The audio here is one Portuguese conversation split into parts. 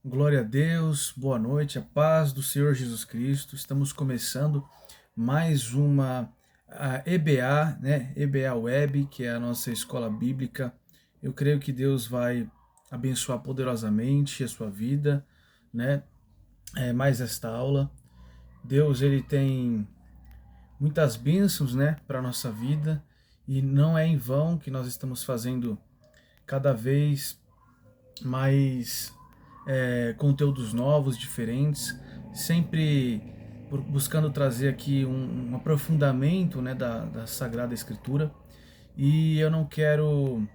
Glória a Deus, boa noite, a paz do Senhor Jesus Cristo. Estamos começando mais uma EBA, né? EBA Web, que é a nossa escola bíblica. Eu creio que Deus vai abençoar poderosamente a sua vida, né? Mais esta aula. Deus, ele tem muitas bênçãos, né, para nossa vida, e não é em vão que nós estamos fazendo cada vez mais conteúdos novos, diferentes, sempre buscando trazer aqui um aprofundamento, né, da Sagrada Escritura. E eu não quero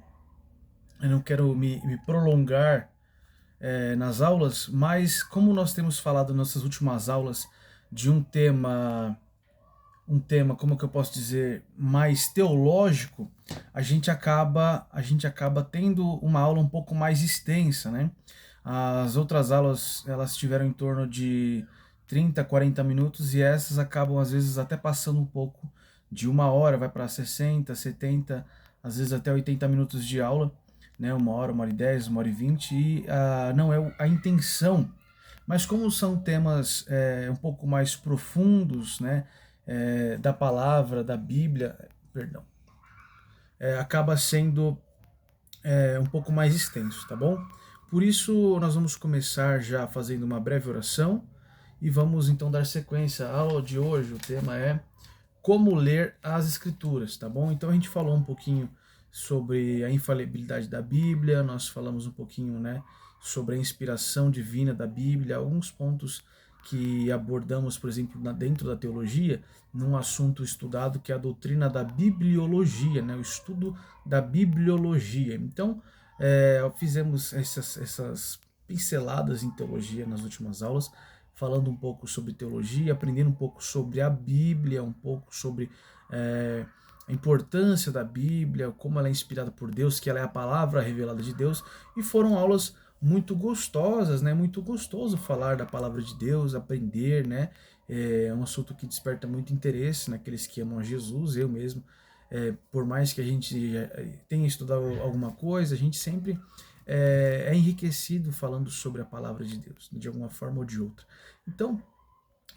me prolongar nas aulas, mas como nós temos falado nessas últimas aulas de um tema, como que eu posso dizer, mais teológico, a gente acaba tendo uma aula um pouco mais extensa, né? As outras aulas, elas tiveram em torno de 30, 40 minutos, e essas acabam às vezes até passando um pouco de uma hora, vai para 60, 70, às vezes até 80 minutos de aula, né? Uma hora e 10, uma hora e 20, e não é a intenção. Mas como são temas um pouco mais profundos, né, da palavra, da Bíblia, perdão, acaba sendo um pouco mais extenso, tá bom? Por isso, nós vamos começar já fazendo uma breve oração e vamos então dar sequência à aula de hoje. O tema é como ler as Escrituras, tá bom? Então a gente falou um pouquinho sobre a infalibilidade da Bíblia, nós falamos um pouquinho, né, sobre a inspiração divina da Bíblia, alguns pontos que abordamos, por exemplo, dentro da teologia, num assunto estudado que é a doutrina da bibliologia, né, o estudo da bibliologia. Então, fizemos essas pinceladas em teologia nas últimas aulas, falando um pouco sobre teologia, aprendendo um pouco sobre a Bíblia, um pouco sobre a importância da Bíblia, como ela é inspirada por Deus, que ela é a palavra revelada de Deus, e foram aulas muito gostosas, né? Muito gostoso falar da palavra de Deus, aprender, né? É um assunto que desperta muito interesse naqueles que amam a Jesus, eu mesmo. Por mais que a gente tenha estudado alguma coisa, a gente sempre é enriquecido falando sobre a palavra de Deus, de alguma forma ou de outra. Então,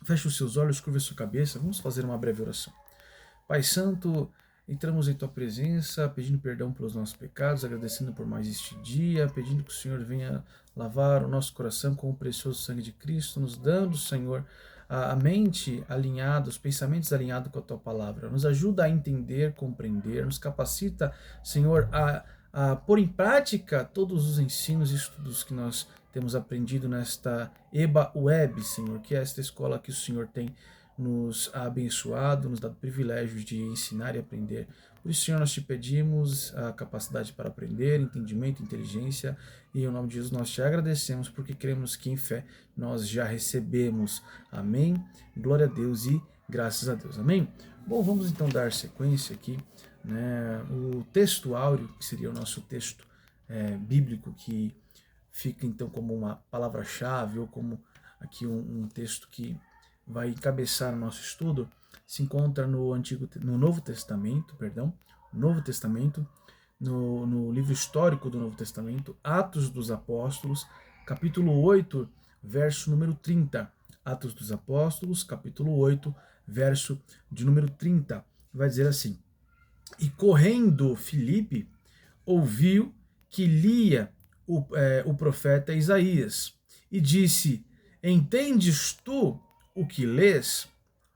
feche os seus olhos, curva a sua cabeça, vamos fazer uma breve oração. Pai Santo, entramos em Tua presença, pedindo perdão pelos nossos pecados, agradecendo por mais este dia, pedindo que o Senhor venha lavar o nosso coração com o precioso sangue de Cristo, nos dando, Senhor, a mente alinhada, os pensamentos alinhados com a Tua palavra. Nos ajuda a entender, compreender, nos capacita, Senhor, a pôr em prática todos os ensinos e estudos que nós temos aprendido nesta EBA Web, Senhor, que é esta escola que o Senhor tem nos abençoado, nos dado privilégios de ensinar e aprender. Por isso, Senhor, nós te pedimos a capacidade para aprender, entendimento, inteligência, e em nome de Jesus nós te agradecemos, porque cremos que em fé nós já recebemos. Amém? Glória a Deus e graças a Deus. Amém? Bom, vamos então dar sequência aqui, né? O texto áureo, que seria o nosso texto bíblico, que fica então como uma palavra-chave, ou como aqui um texto que vai encabeçar o nosso estudo, se encontra no Novo Testamento, Novo Testamento, no livro histórico do Novo Testamento, Atos dos Apóstolos, capítulo 8, verso número 30. Atos dos Apóstolos, capítulo 8, verso de número 30. Vai dizer assim: E correndo Filipe, ouviu que lia o profeta Isaías, e disse: Entendes tu o que lês?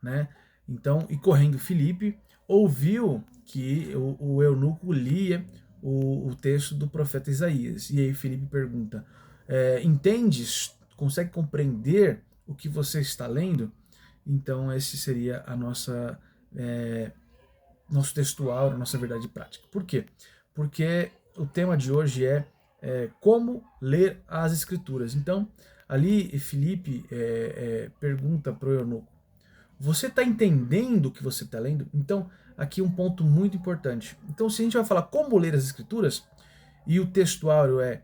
Né? Então, e correndo Filipe, ouviu que o eunuco lia o texto do profeta Isaías. E aí Filipe pergunta: Entendes? Consegue compreender o que você está lendo? Então, esse seria a nosso textual, a nossa verdade prática. Por quê? Porque o tema de hoje é como ler as Escrituras. Então, ali Filipe pergunta para o eunuco: você está entendendo o que você está lendo? Então, aqui um ponto muito importante. Então, se a gente vai falar como ler as Escrituras, e o textuário é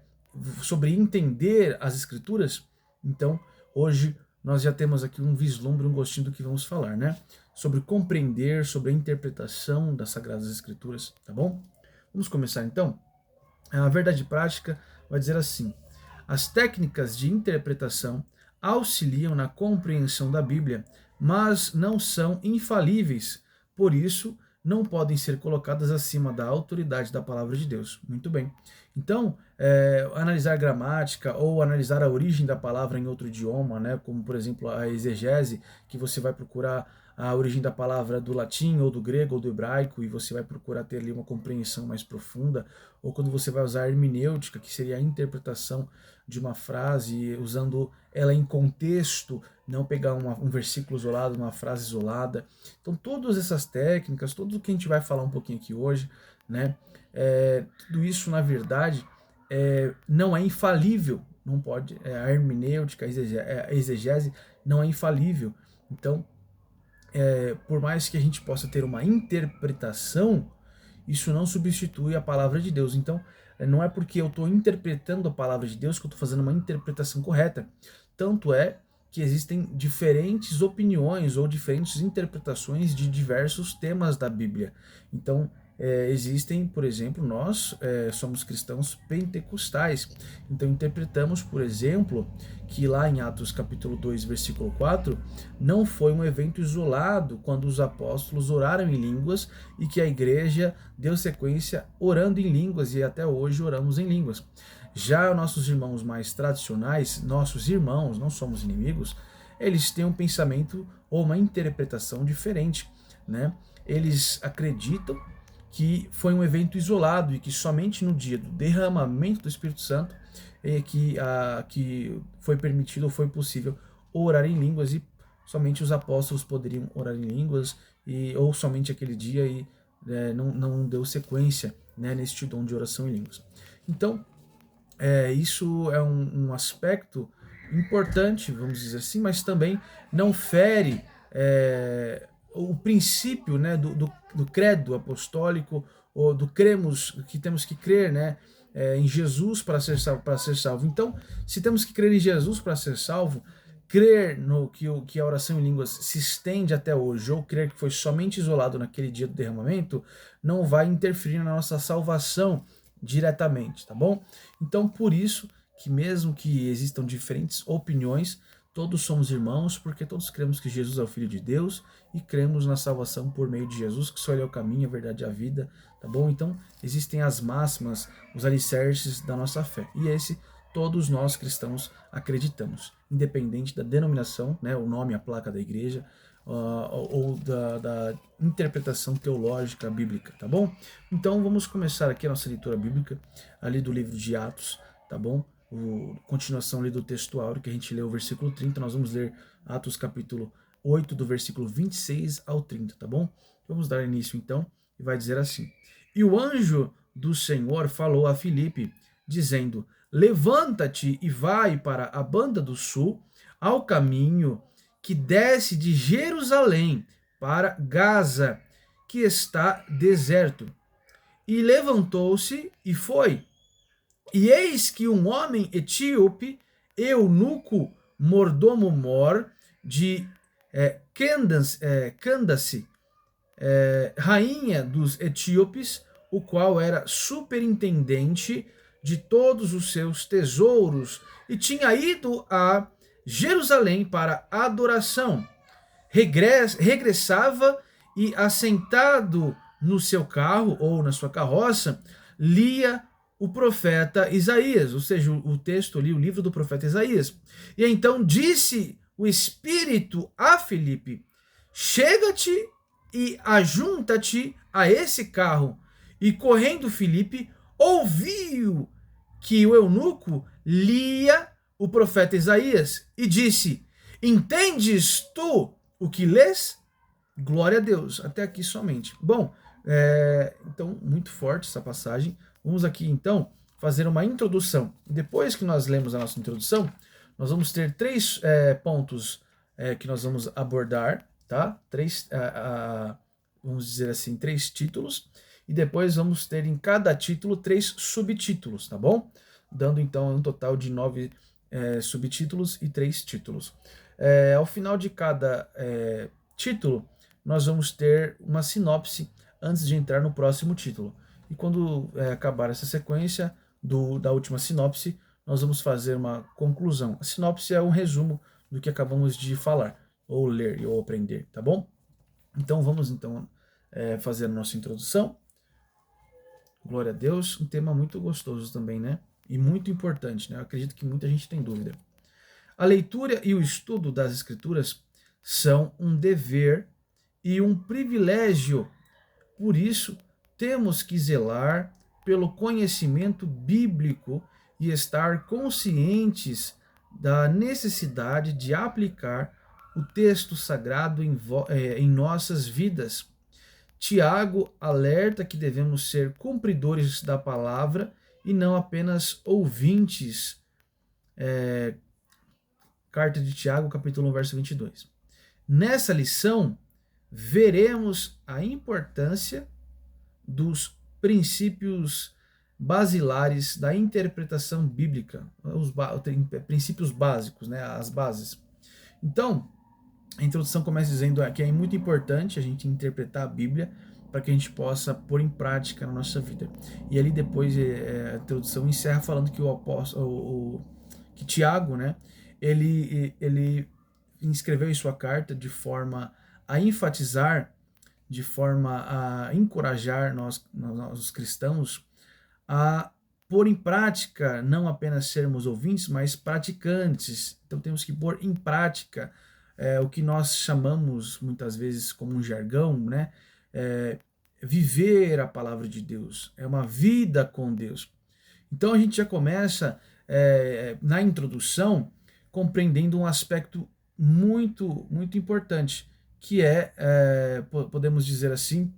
sobre entender as Escrituras, então, hoje nós já temos aqui um vislumbre, um gostinho do que vamos falar, né? Sobre compreender, sobre a interpretação das Sagradas Escrituras, tá bom? Vamos começar então? A verdade prática vai dizer assim: As técnicas de interpretação auxiliam na compreensão da Bíblia, mas não são infalíveis, por isso não podem ser colocadas acima da autoridade da palavra de Deus. Muito bem. Então, analisar gramática ou analisar a origem da palavra em outro idioma, né, como por exemplo a exegese, que você vai procurar a origem da palavra do latim ou do grego ou do hebraico e você vai procurar ter ali uma compreensão mais profunda, ou quando você vai usar a hermenêutica, que seria a interpretação de uma frase usando ela em contexto, não pegar um versículo isolado, uma frase isolada. Então todas essas técnicas, tudo o que a gente vai falar um pouquinho aqui hoje, né, tudo isso na verdade não é infalível, não pode, a hermenêutica, a exegese não é infalível. Então, por mais que a gente possa ter uma interpretação, isso não substitui a palavra de Deus. Então, não é porque eu estou interpretando a palavra de Deus que eu estou fazendo uma interpretação correta. Tanto é que existem diferentes opiniões ou diferentes interpretações de diversos temas da Bíblia. Então, existem, por exemplo, nós somos cristãos pentecostais. Então, interpretamos, por exemplo, que lá em Atos capítulo 2, versículo 4, não foi um evento isolado quando os apóstolos oraram em línguas e que a igreja deu sequência orando em línguas e até hoje oramos em línguas. Já nossos irmãos mais tradicionais, nossos irmãos, não somos inimigos, eles têm um pensamento ou uma interpretação diferente, né? Eles acreditam que foi um evento isolado e que somente no dia do derramamento do Espírito Santo que foi permitido ou foi possível orar em línguas e somente os apóstolos poderiam orar em línguas ou somente aquele dia e não deu sequência, né, neste dom de oração em línguas. Então, isso é um aspecto importante, vamos dizer assim, mas também não fere o princípio, né, do credo apostólico, ou do cremos, que temos que crer, né, em Jesus para ser salvo. Então, se temos que crer em Jesus para ser salvo, crer no que a oração em línguas se estende até hoje, ou crer que foi somente isolado naquele dia do derramamento, não vai interferir na nossa salvação diretamente, tá bom? Então, por isso que mesmo que existam diferentes opiniões, todos somos irmãos, porque todos cremos que Jesus é o Filho de Deus e cremos na salvação por meio de Jesus, que só Ele é o caminho, a verdade e a vida, tá bom? Então, existem as máximas, os alicerces da nossa fé. E esse todos nós cristãos acreditamos, independente da denominação, né, o nome, a placa da igreja, ou da interpretação teológica bíblica, tá bom? Então vamos começar aqui a nossa leitura bíblica, ali do livro de Atos, tá bom? Continuação ali do texto áureo, que a gente leu o versículo 30, nós vamos ler Atos capítulo 8, do versículo 26 ao 30, tá bom? Vamos dar início então, e vai dizer assim: E o anjo do Senhor falou a Filipe, dizendo: Levanta-te e vai para a banda do sul, ao caminho que desce de Jerusalém para Gaza, que está deserto. E levantou-se e foi. E eis que um homem etíope, eunuco mordomo mor, de Candace, rainha dos etíopes, o qual era superintendente de todos os seus tesouros, e tinha ido a Jerusalém para adoração. Regressava e, assentado no seu carro ou na sua carroça, lia o profeta Isaías, ou seja, o texto ali, o livro do profeta Isaías. E então disse o Espírito a Filipe: chega-te e ajunta-te a esse carro. E correndo Filipe, ouviu que o eunuco lia o profeta Isaías e disse: entendes tu o que lês? Glória a Deus. Até aqui somente. Bom, então, muito forte essa passagem. Vamos aqui, então, fazer uma introdução. Depois que nós lemos a nossa introdução, nós vamos ter três pontos que nós vamos abordar, tá? Vamos dizer assim, 3 títulos. E depois vamos ter em cada título 3 subtítulos, tá bom? Dando, então, um total de 9 subtítulos e 3 títulos. Ao final de cada título, nós vamos ter uma sinopse antes de entrar no próximo título. E quando acabar essa sequência da última sinopse, nós vamos fazer uma conclusão. A sinopse é um resumo do que acabamos de falar, ou ler, ou aprender, tá bom? Então vamos fazer a nossa introdução. Glória a Deus, um tema muito gostoso também, né? E muito importante, né? Eu acredito que muita gente tem dúvida. A leitura e o estudo das Escrituras são um dever e um privilégio. Por isso, temos que zelar pelo conhecimento bíblico e estar conscientes da necessidade de aplicar o texto sagrado em nossas vidas. Tiago alerta que devemos ser cumpridores da palavra e não apenas ouvintes. Carta de Tiago, capítulo 1, verso 22. Nessa lição, veremos a importância dos princípios basilares da interpretação bíblica, os princípios básicos, né, as bases. Então, a introdução começa dizendo que é muito importante a gente interpretar a Bíblia para que a gente possa pôr em prática na nossa vida. E ali depois a introdução encerra falando que o apóstolo, que Tiago, né, ele escreveu em sua carta de forma a enfatizar, de forma a encorajar nós os cristãos a pôr em prática, não apenas sermos ouvintes, mas praticantes. Então temos que pôr em prática o que nós chamamos muitas vezes como um jargão, né? Viver a palavra de Deus, é uma vida com Deus. Então a gente já começa na introdução compreendendo um aspecto muito, muito importante, que podemos dizer assim,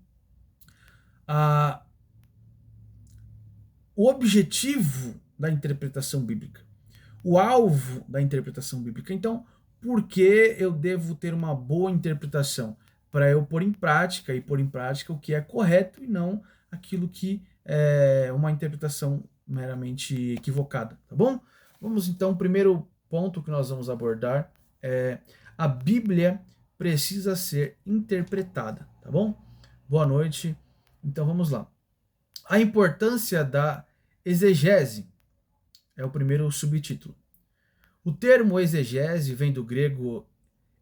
o objetivo da interpretação bíblica, o alvo da interpretação bíblica. Então, por que eu devo ter uma boa interpretação? Para eu pôr em prática o que é correto e não aquilo que é uma interpretação meramente equivocada, tá bom? Vamos então, o primeiro ponto que nós vamos abordar é a Bíblia precisa ser interpretada, tá bom? Boa noite. Então vamos lá. A importância da exegese é o primeiro subtítulo. O termo exegese vem do grego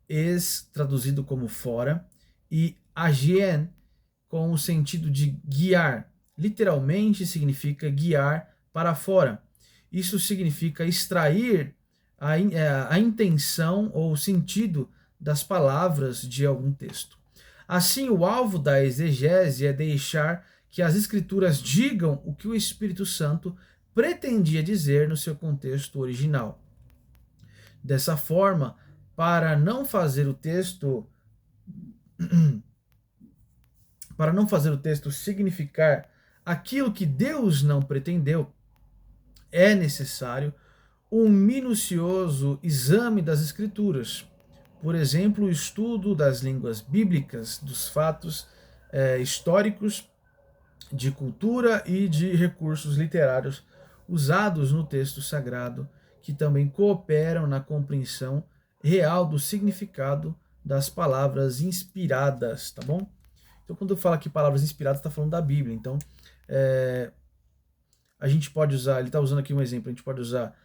ex, traduzido como fora, e agien, com o sentido de guiar. Literalmente significa guiar para fora. Isso significa extrair a intenção ou o sentido das palavras de algum texto. Assim, o alvo da exegese é deixar que as escrituras digam o que o Espírito Santo pretendia dizer no seu contexto original. Dessa forma, para não fazer o texto significar aquilo que Deus não pretendeu, é necessário um minucioso exame das Escrituras. Por exemplo, o estudo das línguas bíblicas, dos fatos históricos, de cultura e de recursos literários usados no texto sagrado, que também cooperam na compreensão real do significado das palavras inspiradas, tá bom? Então, quando eu falo aqui palavras inspiradas, está falando da Bíblia. Então, a gente pode usar, ele está usando aqui um exemplo, a gente pode usar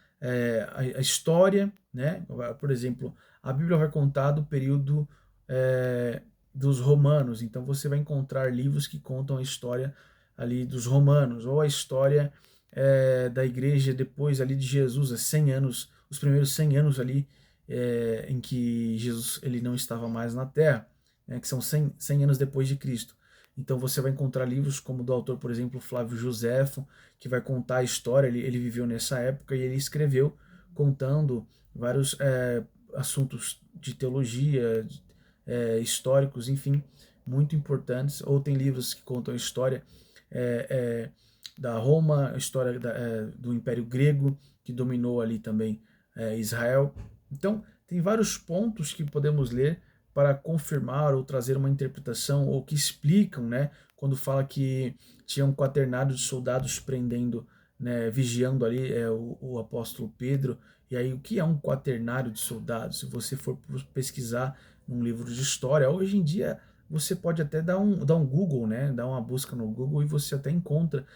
a história, né? Por exemplo, a Bíblia vai contar do período dos romanos, então você vai encontrar livros que contam a história ali dos romanos, ou a história da igreja depois ali de Jesus, os primeiros 100 anos ali em que Jesus ele não estava mais na Terra, né, que são 100 anos depois de Cristo. Então você vai encontrar livros como do autor, por exemplo, Flávio Joséfo, que vai contar a história, ele viveu nessa época e ele escreveu contando vários assuntos de teologia, históricos, enfim, muito importantes. Ou tem livros que contam a história da Roma, a história do Império Grego, que dominou ali também Israel. Então, tem vários pontos que podemos ler para confirmar ou trazer uma interpretação, ou que explicam, né, quando fala que tinha um quaternário de soldados prendendo, né, vigiando ali o apóstolo Pedro. E aí, o que é um quaternário de soldados? Se você for pesquisar num livro de história, hoje em dia você pode até dar um Google, né, dar uma busca no Google e você até encontra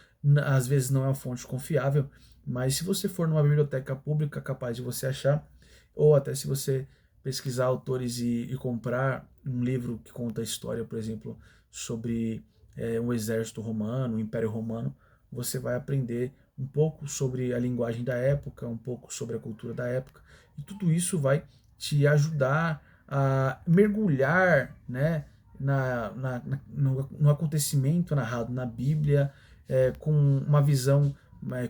às vezes não é uma fonte confiável, mas se você for numa biblioteca pública, capaz de você achar, ou até se você pesquisar autores e comprar um livro que conta a história, por exemplo, sobre um exército romano, o Império Romano, você vai aprender um pouco sobre a linguagem da época, um pouco sobre a cultura da época, e tudo isso vai te ajudar a mergulhar, né, no acontecimento narrado na Bíblia, com uma visão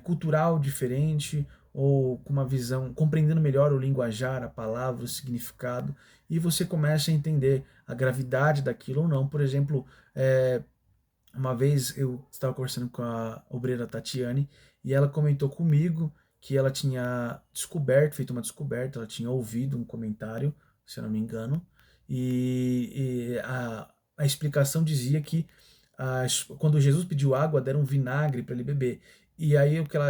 cultural diferente, ou com uma visão, compreendendo melhor o linguajar, a palavra, o significado, e você começa a entender a gravidade daquilo ou não. Por exemplo, uma vez eu estava conversando com a obreira Tatiane e ela comentou comigo que ela tinha feito uma descoberta, ela tinha ouvido um comentário, se eu não me engano, e a explicação dizia que quando Jesus pediu água, deram vinagre para ele beber. E aí o que ela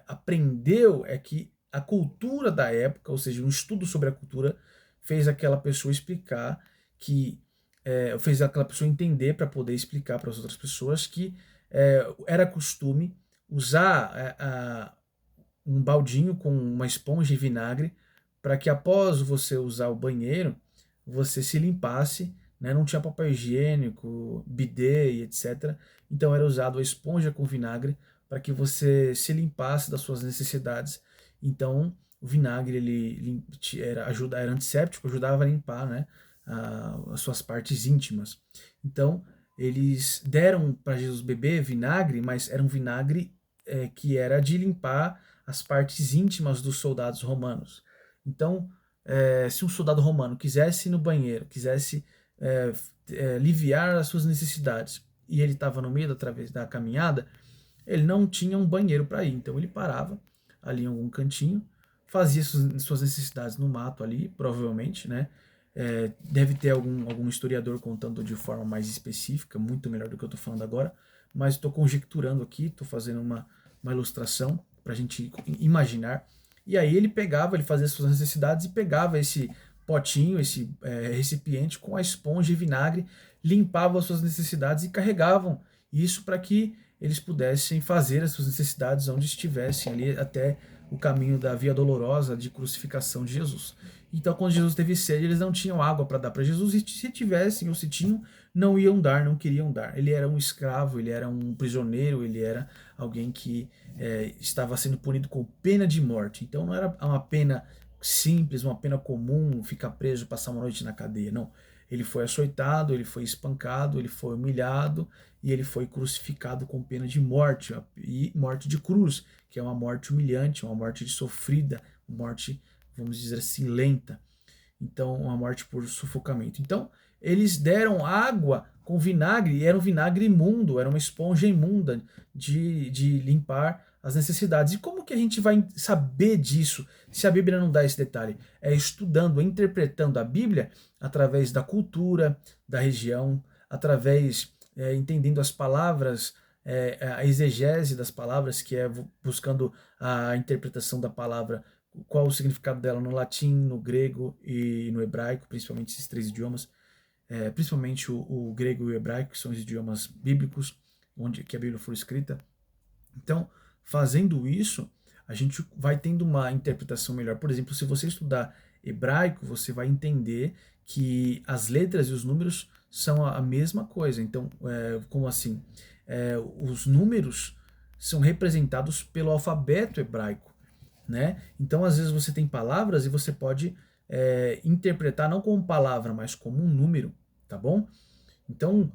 aprendeu é que a cultura da época, ou seja, um estudo sobre a cultura, fez aquela pessoa explicar que fez aquela pessoa entender para poder explicar para as outras pessoas que era costume usar um baldinho com uma esponja e vinagre para que após você usar o banheiro, você se limpasse, né? Não tinha papel higiênico, bidê e etc. Então era usado a esponja com vinagre para que você se limpasse das suas necessidades. Então o vinagre era antisséptico, ajudava a limpar, né, as suas partes íntimas. Então eles deram para Jesus beber vinagre, mas era um vinagre que era de limpar as partes íntimas dos soldados romanos. Então, se um soldado romano quisesse ir no banheiro, quisesse aliviar as suas necessidades, e ele estava no meio através da caminhada, ele não tinha um banheiro para ir. Então ele parava ali em algum cantinho, fazia suas necessidades no mato ali, provavelmente, né? Deve ter algum historiador contando de forma mais específica, muito melhor do que eu estou falando agora, mas estou conjecturando aqui, estou fazendo uma ilustração para a gente imaginar. E aí ele fazia suas necessidades e pegava esse potinho, esse recipiente com a esponja e vinagre, limpava as suas necessidades e carregavam isso para que eles pudessem fazer as suas necessidades onde estivessem ali até o caminho da Via Dolorosa de crucificação de Jesus. Então, quando Jesus teve sede, eles não tinham água para dar para Jesus, e se tivessem ou se tinham, não iam dar, não queriam dar. Ele era um escravo, ele era um prisioneiro, ele era alguém que estava sendo punido com pena de morte. Então, não era uma pena simples, uma pena comum, ficar preso, passar uma noite na cadeia, não. Ele foi açoitado, ele foi espancado, ele foi humilhado e ele foi crucificado com pena de morte, e morte de cruz, que é uma morte humilhante, uma morte sofrida, uma morte, vamos dizer assim, lenta. Então, uma morte por sufocamento. Então, eles deram água com vinagre, e era um vinagre imundo, era uma esponja imunda de limpar as necessidades. E como que a gente vai saber disso se a Bíblia não dá esse detalhe? É estudando, interpretando a Bíblia através da cultura, da região, através, entendendo as palavras, a exegese das palavras, que é buscando a interpretação da palavra, qual o significado dela no latim, no grego e no hebraico, principalmente esses três idiomas, principalmente o grego e o hebraico, que são os idiomas bíblicos, onde que a Bíblia foi escrita. Então, fazendo isso, a gente vai tendo uma interpretação melhor. Por exemplo, se você estudar hebraico, você vai entender que as letras e os números são a mesma coisa. Então, como assim? Os números são representados pelo alfabeto hebraico, né? Então, às vezes você tem palavras e você pode interpretar não como palavra, mas como um número, tá bom? Então,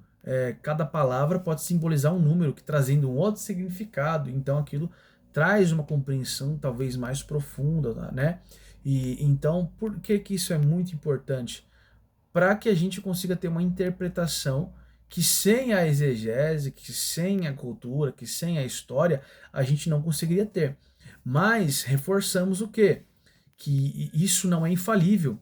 cada palavra pode simbolizar um número, que trazendo um outro significado. Então, aquilo traz uma compreensão talvez mais profunda, né? E então, por que que isso é muito importante? Para que a gente consiga ter uma interpretação que sem a exegese, que sem a cultura, que sem a história, a gente não conseguiria ter. Mas reforçamos o quê? Que isso não é infalível.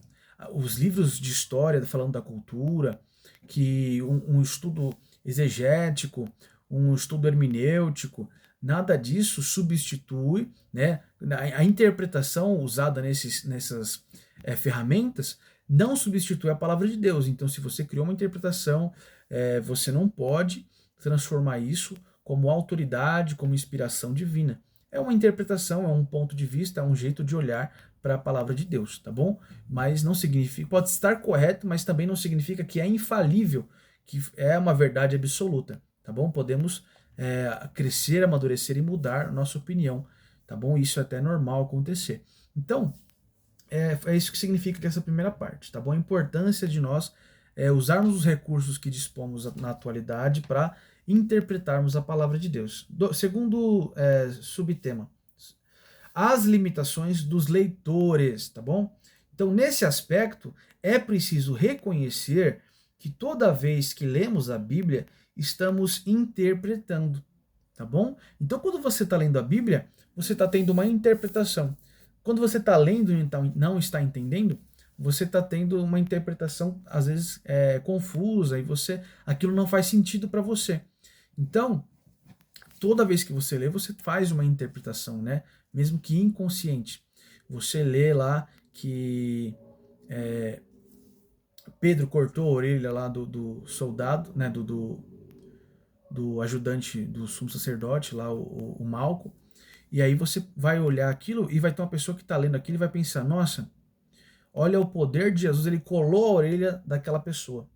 Os livros de história falando da cultura, que um estudo exegético, um estudo hermenêutico, nada disso substitui, né, a interpretação usada nessas ferramentas não substitui a palavra de Deus. Então, se você criou uma interpretação, você não pode transformar isso como autoridade, como inspiração divina. É uma interpretação, é um ponto de vista, é um jeito de olhar para a palavra de Deus, tá bom? Mas não significa, pode estar correto, mas também não significa que é infalível, que é uma verdade absoluta, tá bom? Podemos crescer, amadurecer e mudar nossa opinião, tá bom? Isso é até normal acontecer. Então, é isso que significa essa primeira parte, tá bom? A importância de nós usarmos os recursos que dispomos na atualidade para interpretarmos a palavra de Deus. Segundo subtema, as limitações dos leitores, tá bom? Então, nesse aspecto, é preciso reconhecer que toda vez que lemos a Bíblia, estamos interpretando, tá bom? Então, quando você está lendo a Bíblia, você está tendo uma interpretação. Quando você está lendo e então não está entendendo, você está tendo uma interpretação, às vezes, confusa, e aquilo não faz sentido para você. Então, toda vez que você lê, você faz uma interpretação, né? Mesmo que inconsciente. Você lê lá que Pedro cortou a orelha lá do soldado, né? Do ajudante do sumo sacerdote, lá o Malco. E aí você vai olhar aquilo e vai ter uma pessoa que está lendo aquilo e vai pensar, nossa, olha o poder de Jesus, ele colou a orelha daquela pessoa.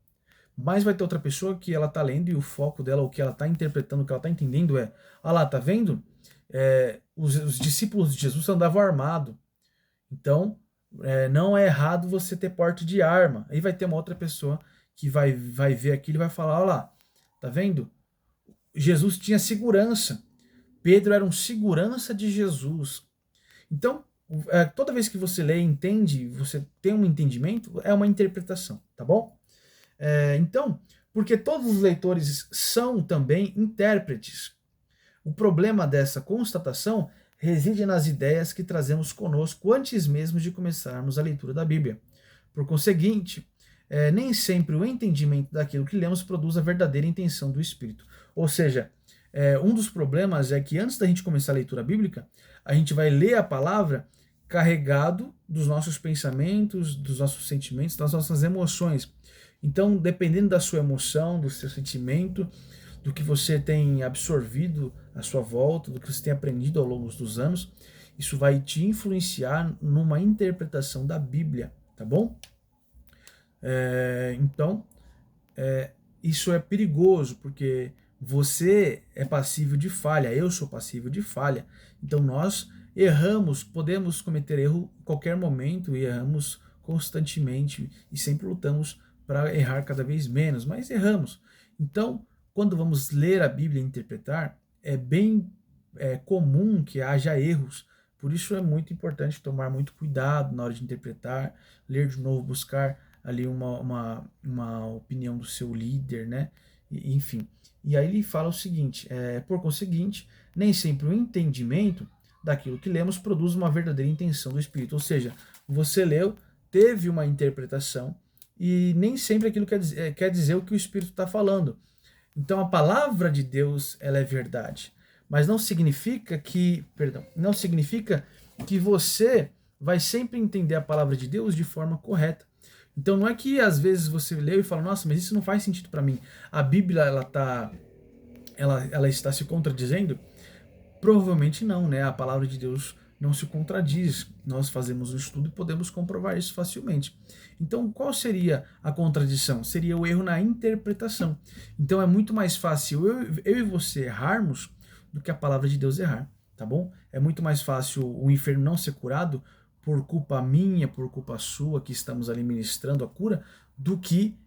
Mas vai ter outra pessoa que ela tá lendo e o foco dela, o que ela tá interpretando, o que ela tá entendendo ah lá, tá vendo? Os discípulos de Jesus andavam armados. Então, não é errado você ter porte de arma. Aí vai ter uma outra pessoa que vai ver aquilo e vai falar, olha lá, tá vendo? Jesus tinha segurança. Pedro era um segurança de Jesus. Então, toda vez que você lê e entende, você tem um entendimento, é uma interpretação, tá bom? Então, porque todos os leitores são também intérpretes. O problema dessa constatação reside nas ideias que trazemos conosco antes mesmo de começarmos a leitura da Bíblia. Por conseguinte, nem sempre o entendimento daquilo que lemos produz a verdadeira intenção do Espírito. Ou seja, um dos problemas é que antes da gente começar a leitura bíblica, a gente vai ler a palavra carregado dos nossos pensamentos, dos nossos sentimentos, das nossas emoções. Então, dependendo da sua emoção, do seu sentimento, do que você tem absorvido à sua volta, do que você tem aprendido ao longo dos anos, isso vai te influenciar numa interpretação da Bíblia, tá bom? Então, isso é perigoso, porque você é passível de falha, eu sou passível de falha. Então, nós erramos, podemos cometer erro em qualquer momento, e erramos constantemente, e sempre lutamos para errar cada vez menos, mas erramos. Então, quando vamos ler a Bíblia e interpretar, é bem comum que haja erros. Por isso é muito importante tomar muito cuidado na hora de interpretar, ler de novo, buscar ali uma opinião do seu líder, né? Enfim. E aí ele fala o seguinte, por conseguinte, nem sempre o entendimento daquilo que lemos produz uma verdadeira intenção do Espírito. Ou seja, você leu, teve uma interpretação, e nem sempre aquilo quer dizer o que o Espírito está falando. Então a palavra de Deus, ela é verdade. Mas não significa que você vai sempre entender a palavra de Deus de forma correta. Então não é que às vezes você lê e fala, nossa, mas isso não faz sentido para mim. A Bíblia ela está se contradizendo? Provavelmente não, né? A palavra de Deus não se contradiz. Nós fazemos o estudo e podemos comprovar isso facilmente. Então, qual seria a contradição? Seria o erro na interpretação. Então, é muito mais fácil eu e você errarmos do que a palavra de Deus errar, tá bom? É muito mais fácil o enfermo não ser curado por culpa minha, por culpa sua, que estamos ali ministrando a cura, do que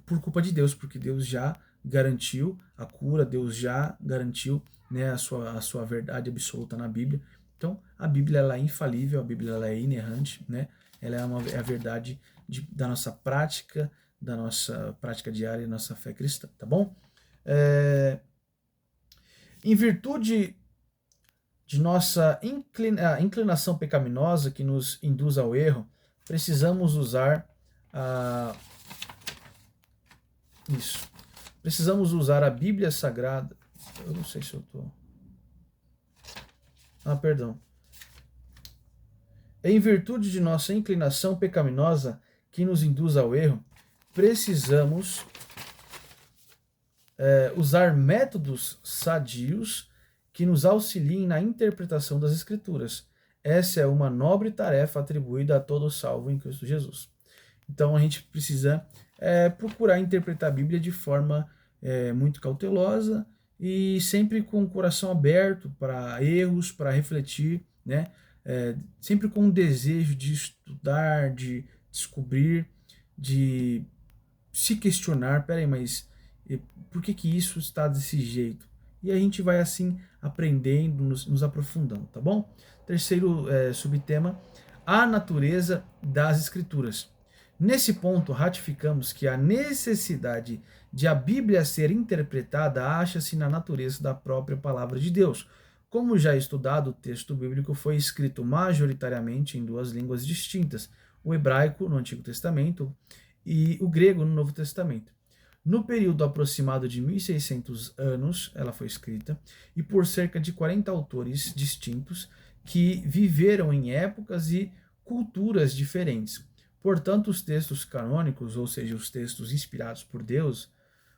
por culpa de Deus, porque Deus já garantiu a cura, Deus já garantiu, né, a sua verdade absoluta na Bíblia. Então, a Bíblia ela é infalível, a Bíblia ela é inerrante, né? Ela é a verdade da nossa prática diária, da nossa fé cristã, tá bom? Em virtude de nossa inclinação pecaminosa que nos induz ao erro, precisamos usar isso. Precisamos usar a Bíblia Sagrada. Eu não sei se eu tô... perdão. Em virtude de nossa inclinação pecaminosa que nos induz ao erro, precisamos usar métodos sadios que nos auxiliem na interpretação das Escrituras. Essa é uma nobre tarefa atribuída a todo salvo em Cristo Jesus. Então a gente precisa procurar interpretar a Bíblia de forma muito cautelosa e sempre com o coração aberto para erros, para refletir, né? Sempre com o desejo de estudar, de descobrir, de se questionar, peraí, mas por que que isso está desse jeito? E a gente vai assim aprendendo, nos aprofundando, tá bom? Terceiro subtema, a natureza das escrituras. Nesse ponto, ratificamos que a necessidade de a Bíblia ser interpretada acha-se na natureza da própria palavra de Deus. Como já estudado, o texto bíblico foi escrito majoritariamente em duas línguas distintas, o hebraico no Antigo Testamento e o grego no Novo Testamento. No período aproximado de 1600 anos, ela foi escrita, e por cerca de 40 autores distintos que viveram em épocas e culturas diferentes. Portanto, os textos canônicos, ou seja, os textos inspirados por Deus,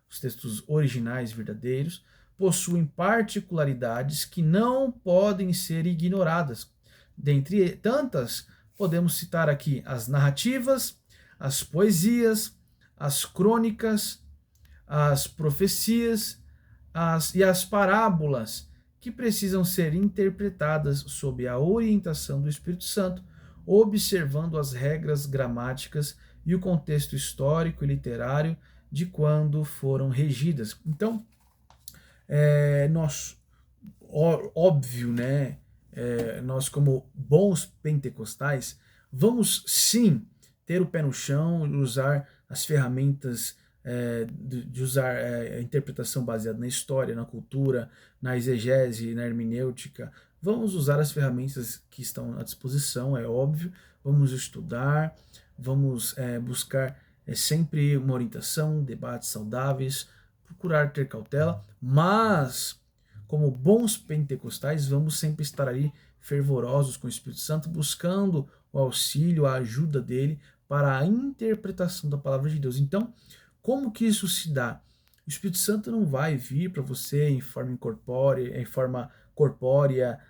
os textos originais verdadeiros, possuem particularidades que não podem ser ignoradas. Dentre tantas, podemos citar aqui as narrativas, as poesias, as crônicas, as profecias e as parábolas, que precisam ser interpretadas sob a orientação do Espírito Santo, observando as regras gramáticas e o contexto histórico e literário de quando foram regidas. Então, nós, óbvio, né? Nós, como bons pentecostais, vamos sim ter o pé no chão e usar as ferramentas de usar a interpretação baseada na história, na cultura, na exegese, na hermenêutica. Vamos usar as ferramentas que estão à disposição, é óbvio. Vamos estudar, vamos buscar sempre uma orientação, debates saudáveis, procurar ter cautela, mas como bons pentecostais, vamos sempre estar ali fervorosos com o Espírito Santo, buscando o auxílio, a ajuda dele para a interpretação da palavra de Deus. Então, como que isso se dá? O Espírito Santo não vai vir para você em forma corpórea,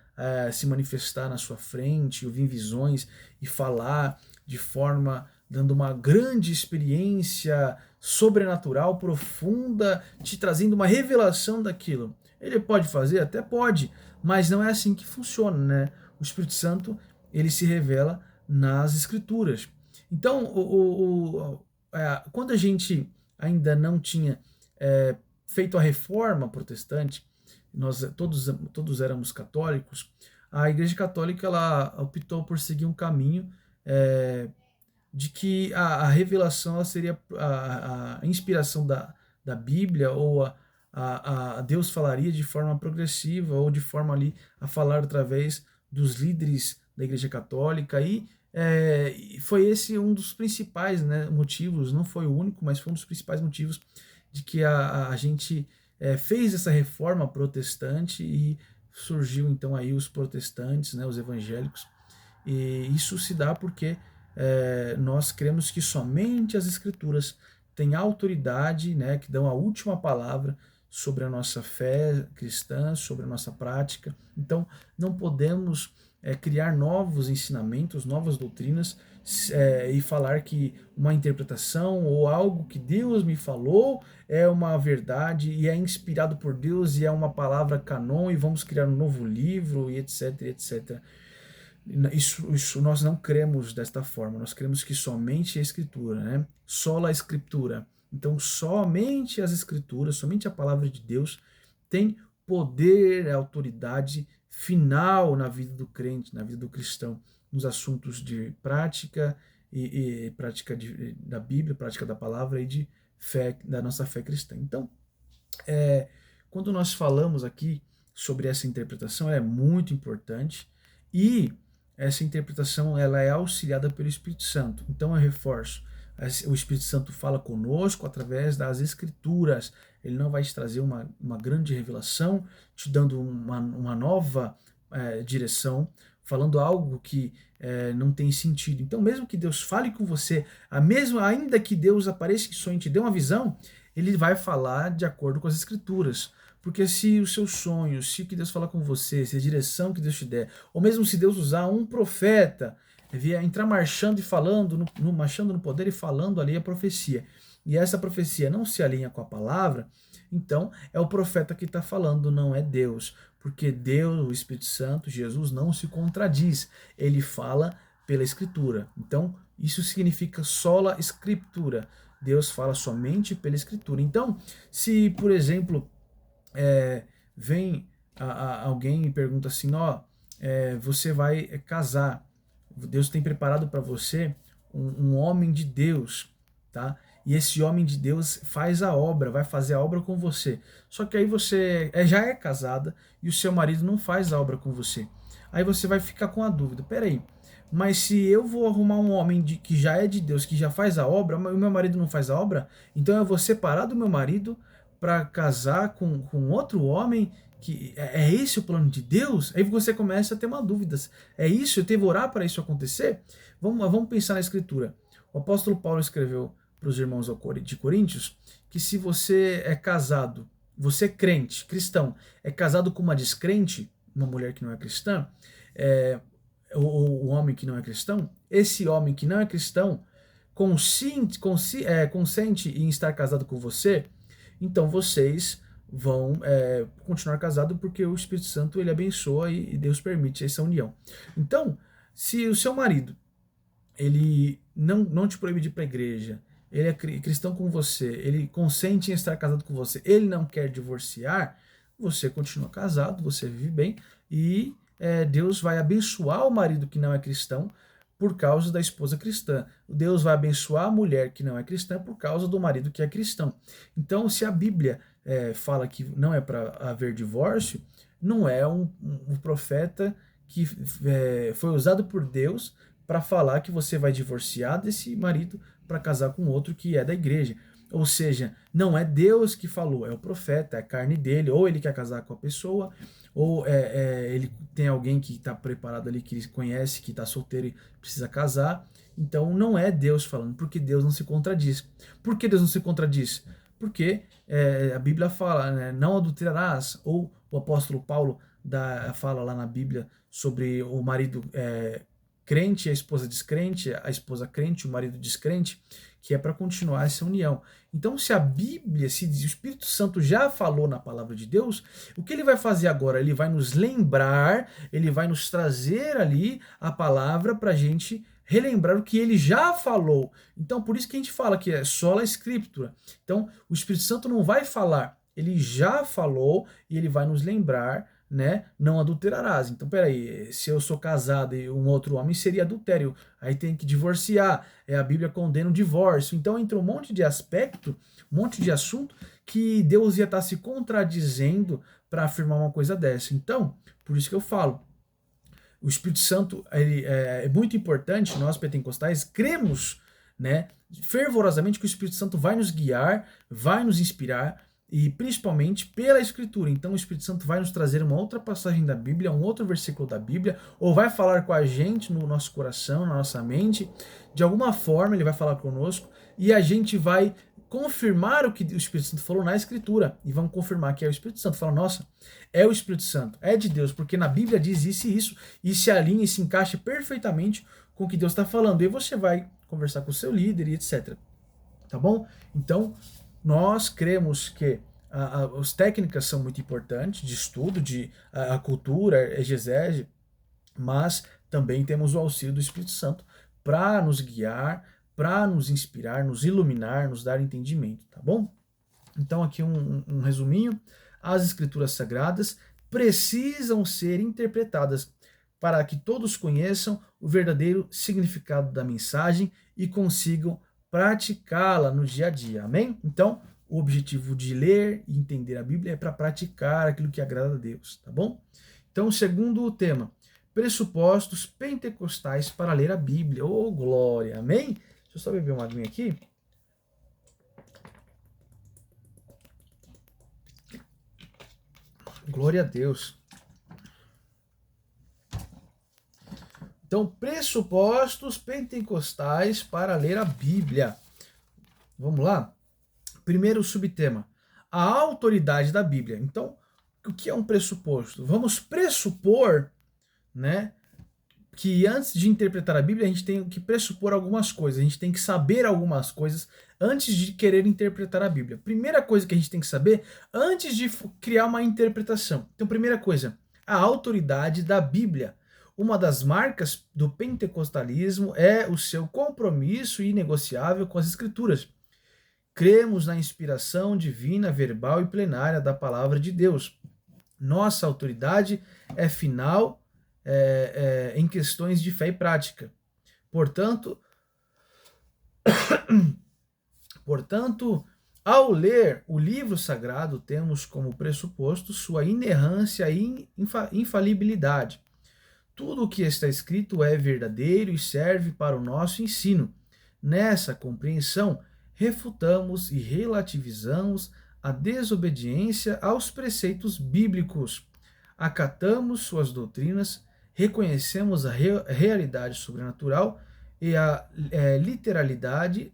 se manifestar na sua frente, ouvir visões e falar de forma dando uma grande experiência sobrenatural, profunda, te trazendo uma revelação daquilo. Ele pode fazer? Até pode, mas não é assim que funciona, né? O Espírito Santo, ele se revela nas Escrituras. Então, quando a gente ainda não tinha feito a reforma protestante, nós todos éramos católicos, a Igreja Católica ela optou por seguir um caminho de que a revelação ela seria a inspiração da Bíblia, ou a Deus falaria de forma progressiva, ou de forma ali a falar através dos líderes da Igreja Católica, e foi esse um dos principais, né, motivos, não foi o único, mas foi um dos principais motivos de que a gente fez essa reforma protestante e surgiu então aí os protestantes, né, os evangélicos, e isso se dá porque nós cremos que somente as Escrituras têm autoridade, né, que dão a última palavra sobre a nossa fé cristã, sobre a nossa prática. Então, não podemos criar novos ensinamentos, novas doutrinas e falar que uma interpretação ou algo que Deus me falou é uma verdade e é inspirado por Deus e é uma palavra canon e vamos criar um novo livro e etc, etc. Isso nós não cremos desta forma, nós cremos que somente a Escritura, né? Sola a Escritura. Então, somente as Escrituras, somente a palavra de Deus tem poder, autoridade final na vida do crente, na vida do cristão, nos assuntos de prática e prática da Bíblia, prática da palavra e de fé, da nossa fé cristã. Então, quando nós falamos aqui sobre essa interpretação, ela é muito importante e essa interpretação ela é auxiliada pelo Espírito Santo. Então eu reforço, o Espírito Santo fala conosco através das Escrituras. Ele não vai te trazer uma grande revelação, te dando uma nova direção, falando algo que não tem sentido. Então, mesmo que Deus fale com você, ainda que Deus apareça em sonho e te dê uma visão, ele vai falar de acordo com as escrituras. Porque se os seus sonhos, se o que Deus fala com você, se a direção que Deus te der, ou mesmo se Deus usar um profeta, vier entrar marchando e falando, marchando no poder e falando ali a profecia, e essa profecia não se alinha com a palavra, então é o profeta que está falando, não é Deus. Porque Deus, o Espírito Santo, Jesus, não se contradiz. Ele fala pela Escritura. Então, isso significa sola Scriptura. Deus fala somente pela Escritura. Então, se, por exemplo, vem alguém e pergunta assim, ó, você vai casar, Deus tem preparado para você um homem de Deus, tá? E esse homem de Deus faz a obra, vai fazer a obra com você. Só que aí você já é casada e o seu marido não faz a obra com você. Aí você vai ficar com a dúvida, peraí, mas se eu vou arrumar um homem que já é de Deus, que já faz a obra, mas o meu marido não faz a obra, então eu vou separar do meu marido para casar com outro homem, que é esse o plano de Deus? Aí você começa a ter uma dúvida. É isso? Eu devo orar para isso acontecer? Vamos pensar na Escritura. O apóstolo Paulo escreveu para os irmãos de Coríntios que se você é casado, você é crente, cristão, é casado com uma descrente, uma mulher que não é cristã, ou o homem que não é cristão, esse homem que não é cristão consente em estar casado com você, então vocês vão continuar casados porque o Espírito Santo ele abençoa e Deus permite essa união. Então, se o seu marido ele não te proíbe de ir para a igreja, ele é cristão com você, ele consente em estar casado com você, ele não quer divorciar, você continua casado, você vive bem e Deus vai abençoar o marido que não é cristão por causa da esposa cristã. Deus vai abençoar a mulher que não é cristã por causa do marido que é cristão. Então, se a Bíblia fala que não é para haver divórcio, não é um profeta que foi usado por Deus para falar que você vai divorciar desse marido para casar com outro que é da igreja. Ou seja, não é Deus que falou, é o profeta, é a carne dele, ou ele quer casar com a pessoa, ou ele tem alguém que está preparado ali, que ele conhece, que está solteiro e precisa casar. Então não é Deus falando, porque Deus não se contradiz. Por que Deus não se contradiz? Porque a Bíblia fala, né, não adulterarás, ou o apóstolo Paulo fala lá na Bíblia sobre o marido crente, a esposa descrente, a esposa crente, o marido descrente, que é para continuar essa união. Então, se a Bíblia, se o Espírito Santo já falou na palavra de Deus, o que ele vai fazer agora? Ele vai nos lembrar, ele vai nos trazer ali a palavra para a gente relembrar o que ele já falou. Então, por isso que a gente fala que é sola Scriptura. Então, o Espírito Santo não vai falar, ele já falou e ele vai nos lembrar, né? Não adulterarás. Então, peraí, se eu sou casado e um outro homem seria adultério, aí tem que divorciar. A Bíblia condena o divórcio. Então entra um monte de aspecto, um monte de assunto que Deus ia estar se contradizendo para afirmar uma coisa dessa. Então, por isso que eu falo, o Espírito Santo ele é muito importante. Nós pentecostais cremos, né, fervorosamente que o Espírito Santo vai nos guiar, vai nos inspirar, e principalmente pela Escritura. Então o Espírito Santo vai nos trazer uma outra passagem da Bíblia, um outro versículo da Bíblia, ou vai falar com a gente no nosso coração, na nossa mente. De alguma forma ele vai falar conosco e a gente vai confirmar o que o Espírito Santo falou na Escritura, e vamos confirmar que é o Espírito Santo. Fala, nossa, é o Espírito Santo, é de Deus, porque na Bíblia diz isso e isso, e se alinha e se encaixa perfeitamente com o que Deus está falando. E você vai conversar com o seu líder e etc. Tá bom? Então, nós cremos que as técnicas são muito importantes de estudo, a cultura, exegese, mas também temos o auxílio do Espírito Santo para nos guiar, para nos inspirar, nos iluminar, nos dar entendimento, tá bom? Então aqui um resuminho. As Escrituras Sagradas precisam ser interpretadas para que todos conheçam o verdadeiro significado da mensagem e consigam praticá-la no dia a dia, amém? Então, o objetivo de ler e entender a Bíblia é para praticar aquilo que agrada a Deus, tá bom? Então, segundo tema, pressupostos pentecostais para ler a Bíblia. Oh, glória, amém? Deixa eu só beber uma aguinha aqui. Glória a Deus. Então, pressupostos pentecostais para ler a Bíblia. Vamos lá? Primeiro subtema, a autoridade da Bíblia. Então, o que é um pressuposto? Vamos pressupor, né, que antes de interpretar a Bíblia, a gente tem que pressupor algumas coisas, a gente tem que saber algumas coisas antes de querer interpretar a Bíblia. Primeira coisa que a gente tem que saber antes de criar uma interpretação. Então, primeira coisa, a autoridade da Bíblia. Uma das marcas do pentecostalismo é o seu compromisso inegociável com as Escrituras. Cremos na inspiração divina, verbal e plenária da palavra de Deus. Nossa autoridade é final em questões de fé e prática. Portanto, ao ler o livro sagrado, temos como pressuposto sua inerrância e infalibilidade. Tudo o que está escrito é verdadeiro e serve para o nosso ensino. Nessa compreensão, refutamos e relativizamos a desobediência aos preceitos bíblicos. Acatamos suas doutrinas, reconhecemos a realidade sobrenatural e a literalidade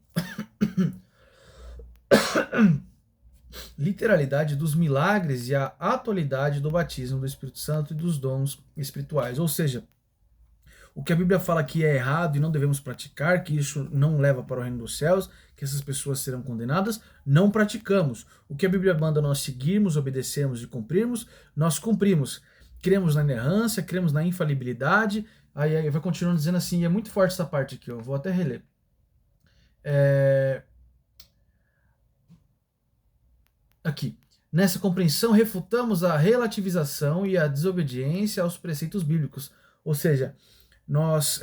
dos milagres e a atualidade do batismo do Espírito Santo e dos dons espirituais. Ou seja, o que a Bíblia fala que é errado e não devemos praticar, que isso não leva para o reino dos céus, que essas pessoas serão condenadas, não praticamos. O que a Bíblia manda nós seguirmos, obedecermos e cumprirmos, nós cumprimos. Cremos na inerrância, cremos na infalibilidade. Aí vai continuando dizendo assim, e é muito forte essa parte aqui, eu vou até reler. Aqui. Nessa compreensão, refutamos a relativização e a desobediência aos preceitos bíblicos. Ou seja, nós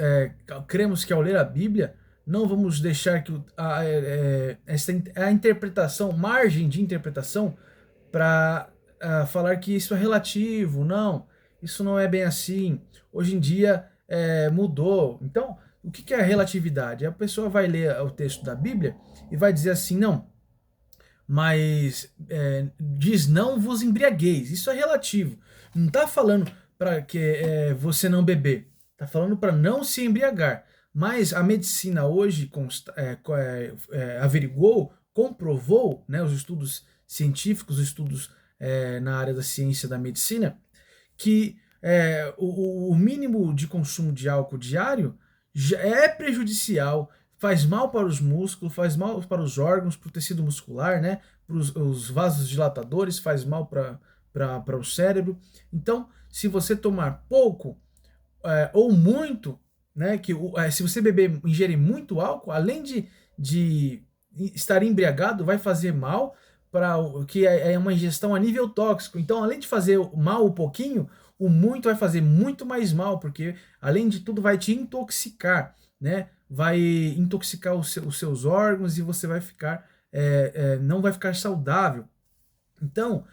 cremos que ao ler a Bíblia, não vamos deixar que a interpretação, margem de interpretação, para falar que isso é relativo. Não, isso não é bem assim. Hoje em dia mudou. Então, o que é a relatividade? A pessoa vai ler o texto da Bíblia e vai dizer assim, não, mas diz não vos embriagueis. Isso é relativo. Não está falando para que você não beber. Está falando para não se embriagar. Mas a medicina hoje averigou, comprovou, né, os estudos científicos, os estudos na área da ciência da medicina, que o mínimo de consumo de álcool diário já é prejudicial, faz mal para os músculos, faz mal para os órgãos, para o tecido muscular, né, para os vasos dilatadores, faz mal para o cérebro. Então, se você tomar pouco ou muito, né, se você ingerir muito álcool, além de estar embriagado, vai fazer mal, que é uma ingestão a nível tóxico. Então, além de fazer mal um pouquinho, o muito vai fazer muito mais mal, porque além de tudo vai te intoxicar, né? Vai intoxicar os seus órgãos e você vai ficar não vai ficar saudável. Então,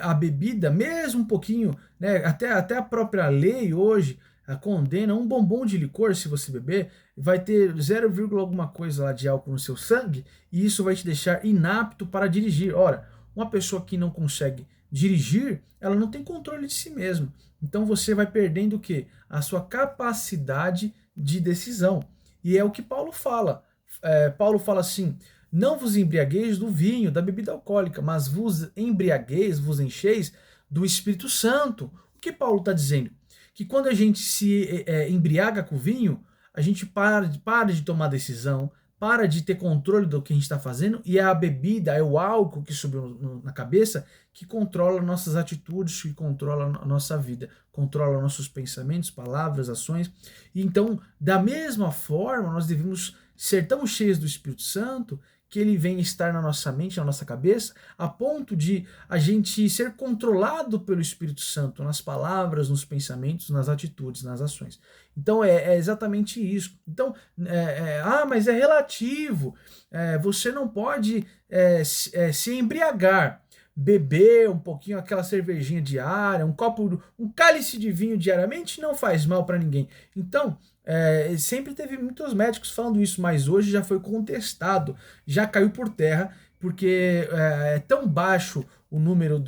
a bebida, mesmo um pouquinho, né, até a própria lei hoje condena um bombom de licor, se você beber, vai ter 0, alguma coisa lá de álcool no seu sangue, e isso vai te deixar inapto para dirigir. Ora, uma pessoa que não consegue dirigir, ela não tem controle de si mesma. Então você vai perdendo o quê? A sua capacidade de decisão. E é o que Paulo fala. Paulo fala assim, não vos embriagueis do vinho, da bebida alcoólica, mas vos embriagueis, vos encheis do Espírito Santo. O que Paulo está dizendo? Que quando a gente se embriaga com o vinho, a gente para de tomar decisão, para de ter controle do que a gente está fazendo, e é a bebida, é o álcool que subiu na cabeça que controla nossas atitudes, que controla a nossa vida, controla nossos pensamentos, palavras, ações. E então, da mesma forma, nós devemos ser tão cheios do Espírito Santo que ele vem estar na nossa mente, na nossa cabeça, a ponto de a gente ser controlado pelo Espírito Santo nas palavras, nos pensamentos, nas atitudes, nas ações. Então é exatamente isso. Então, mas é relativo. Você não pode se embriagar, beber um pouquinho aquela cervejinha diária, um cálice de vinho diariamente não faz mal para ninguém. Então, sempre teve muitos médicos falando isso, mas hoje já foi contestado, já caiu por terra, porque é tão baixo o número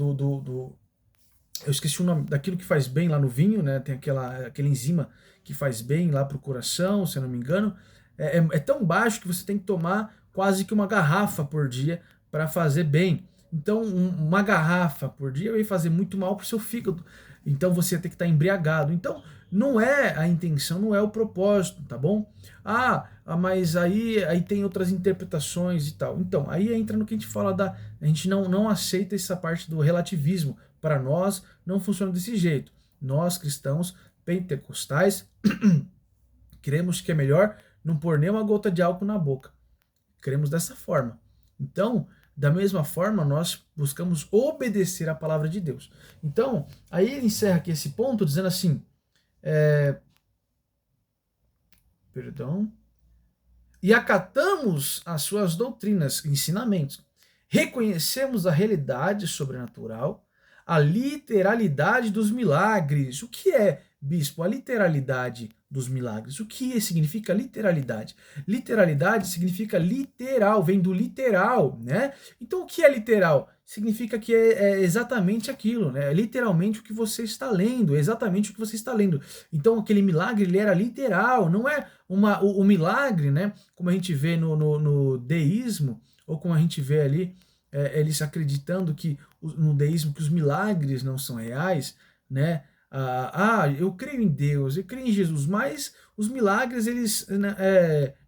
eu esqueci o nome daquilo que faz bem lá no vinho, né? Tem aquela enzima que faz bem lá pro coração, se eu não me engano. É tão baixo que você tem que tomar quase que uma garrafa por dia para fazer bem. Então, uma garrafa por dia vai fazer muito mal para o seu fígado. Então, você tem que estar embriagado. Então, não é a intenção, não é o propósito, tá bom? Mas aí tem outras interpretações e tal. Então, aí entra no que a gente fala a gente não aceita essa parte do relativismo. Para nós, não funciona desse jeito. Nós, cristãos pentecostais, cremos que é melhor não pôr nem uma gota de álcool na boca. Cremos dessa forma. Então, da mesma forma, nós buscamos obedecer à palavra de Deus. Então, aí ele encerra aqui esse ponto dizendo assim, e acatamos as suas doutrinas, ensinamentos. Reconhecemos a realidade sobrenatural, a literalidade dos milagres. O que é, bispo, a literalidade dos milagres? O que significa literalidade? Literalidade significa literal, vem do literal, né? Então, o que é literal? Significa que é exatamente aquilo, né? É literalmente o que você está lendo, exatamente o que você está lendo. Então, aquele milagre, ele era literal, não é o milagre, né? Como a gente vê no deísmo, ou como a gente vê ali, eles acreditando que no deísmo que os milagres não são reais, né? Eu creio em Deus, eu creio em Jesus, mas os milagres, eles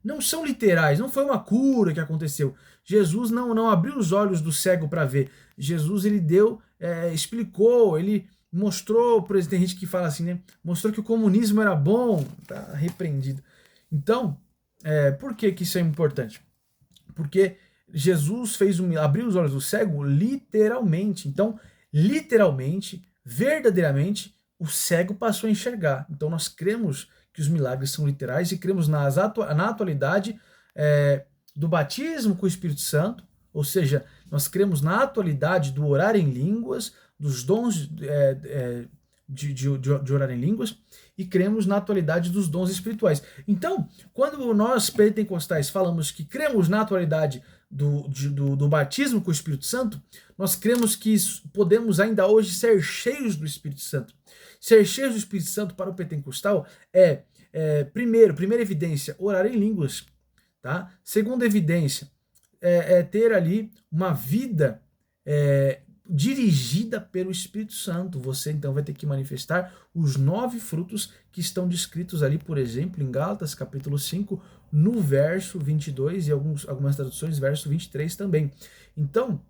não são literais, não foi uma cura que aconteceu. Jesus não abriu os olhos do cego para ver. Jesus, ele explicou, ele mostrou, por exemplo, tem gente que fala assim, né? Mostrou que o comunismo era bom, tá repreendido. Então, por que isso é importante? Porque Jesus abriu os olhos do cego literalmente. Então, literalmente, verdadeiramente, o cego passou a enxergar. Então, nós cremos que os milagres são literais e cremos na atualidade do batismo com o Espírito Santo, ou seja, nós cremos na atualidade do orar em línguas, dos dons de orar em línguas, e cremos na atualidade dos dons espirituais. Então, quando nós pentecostais falamos que cremos na atualidade do batismo com o Espírito Santo, nós cremos que podemos ainda hoje ser cheios do Espírito Santo. Ser cheios do Espírito Santo para o pentecostal primeira evidência, orar em línguas. Tá? Segunda evidência, ter ali uma vida dirigida pelo Espírito Santo. Você então vai ter que manifestar os 9 frutos que estão descritos ali, por exemplo, em Gálatas capítulo 5, no verso 22 e algumas traduções, verso 23 também. Então,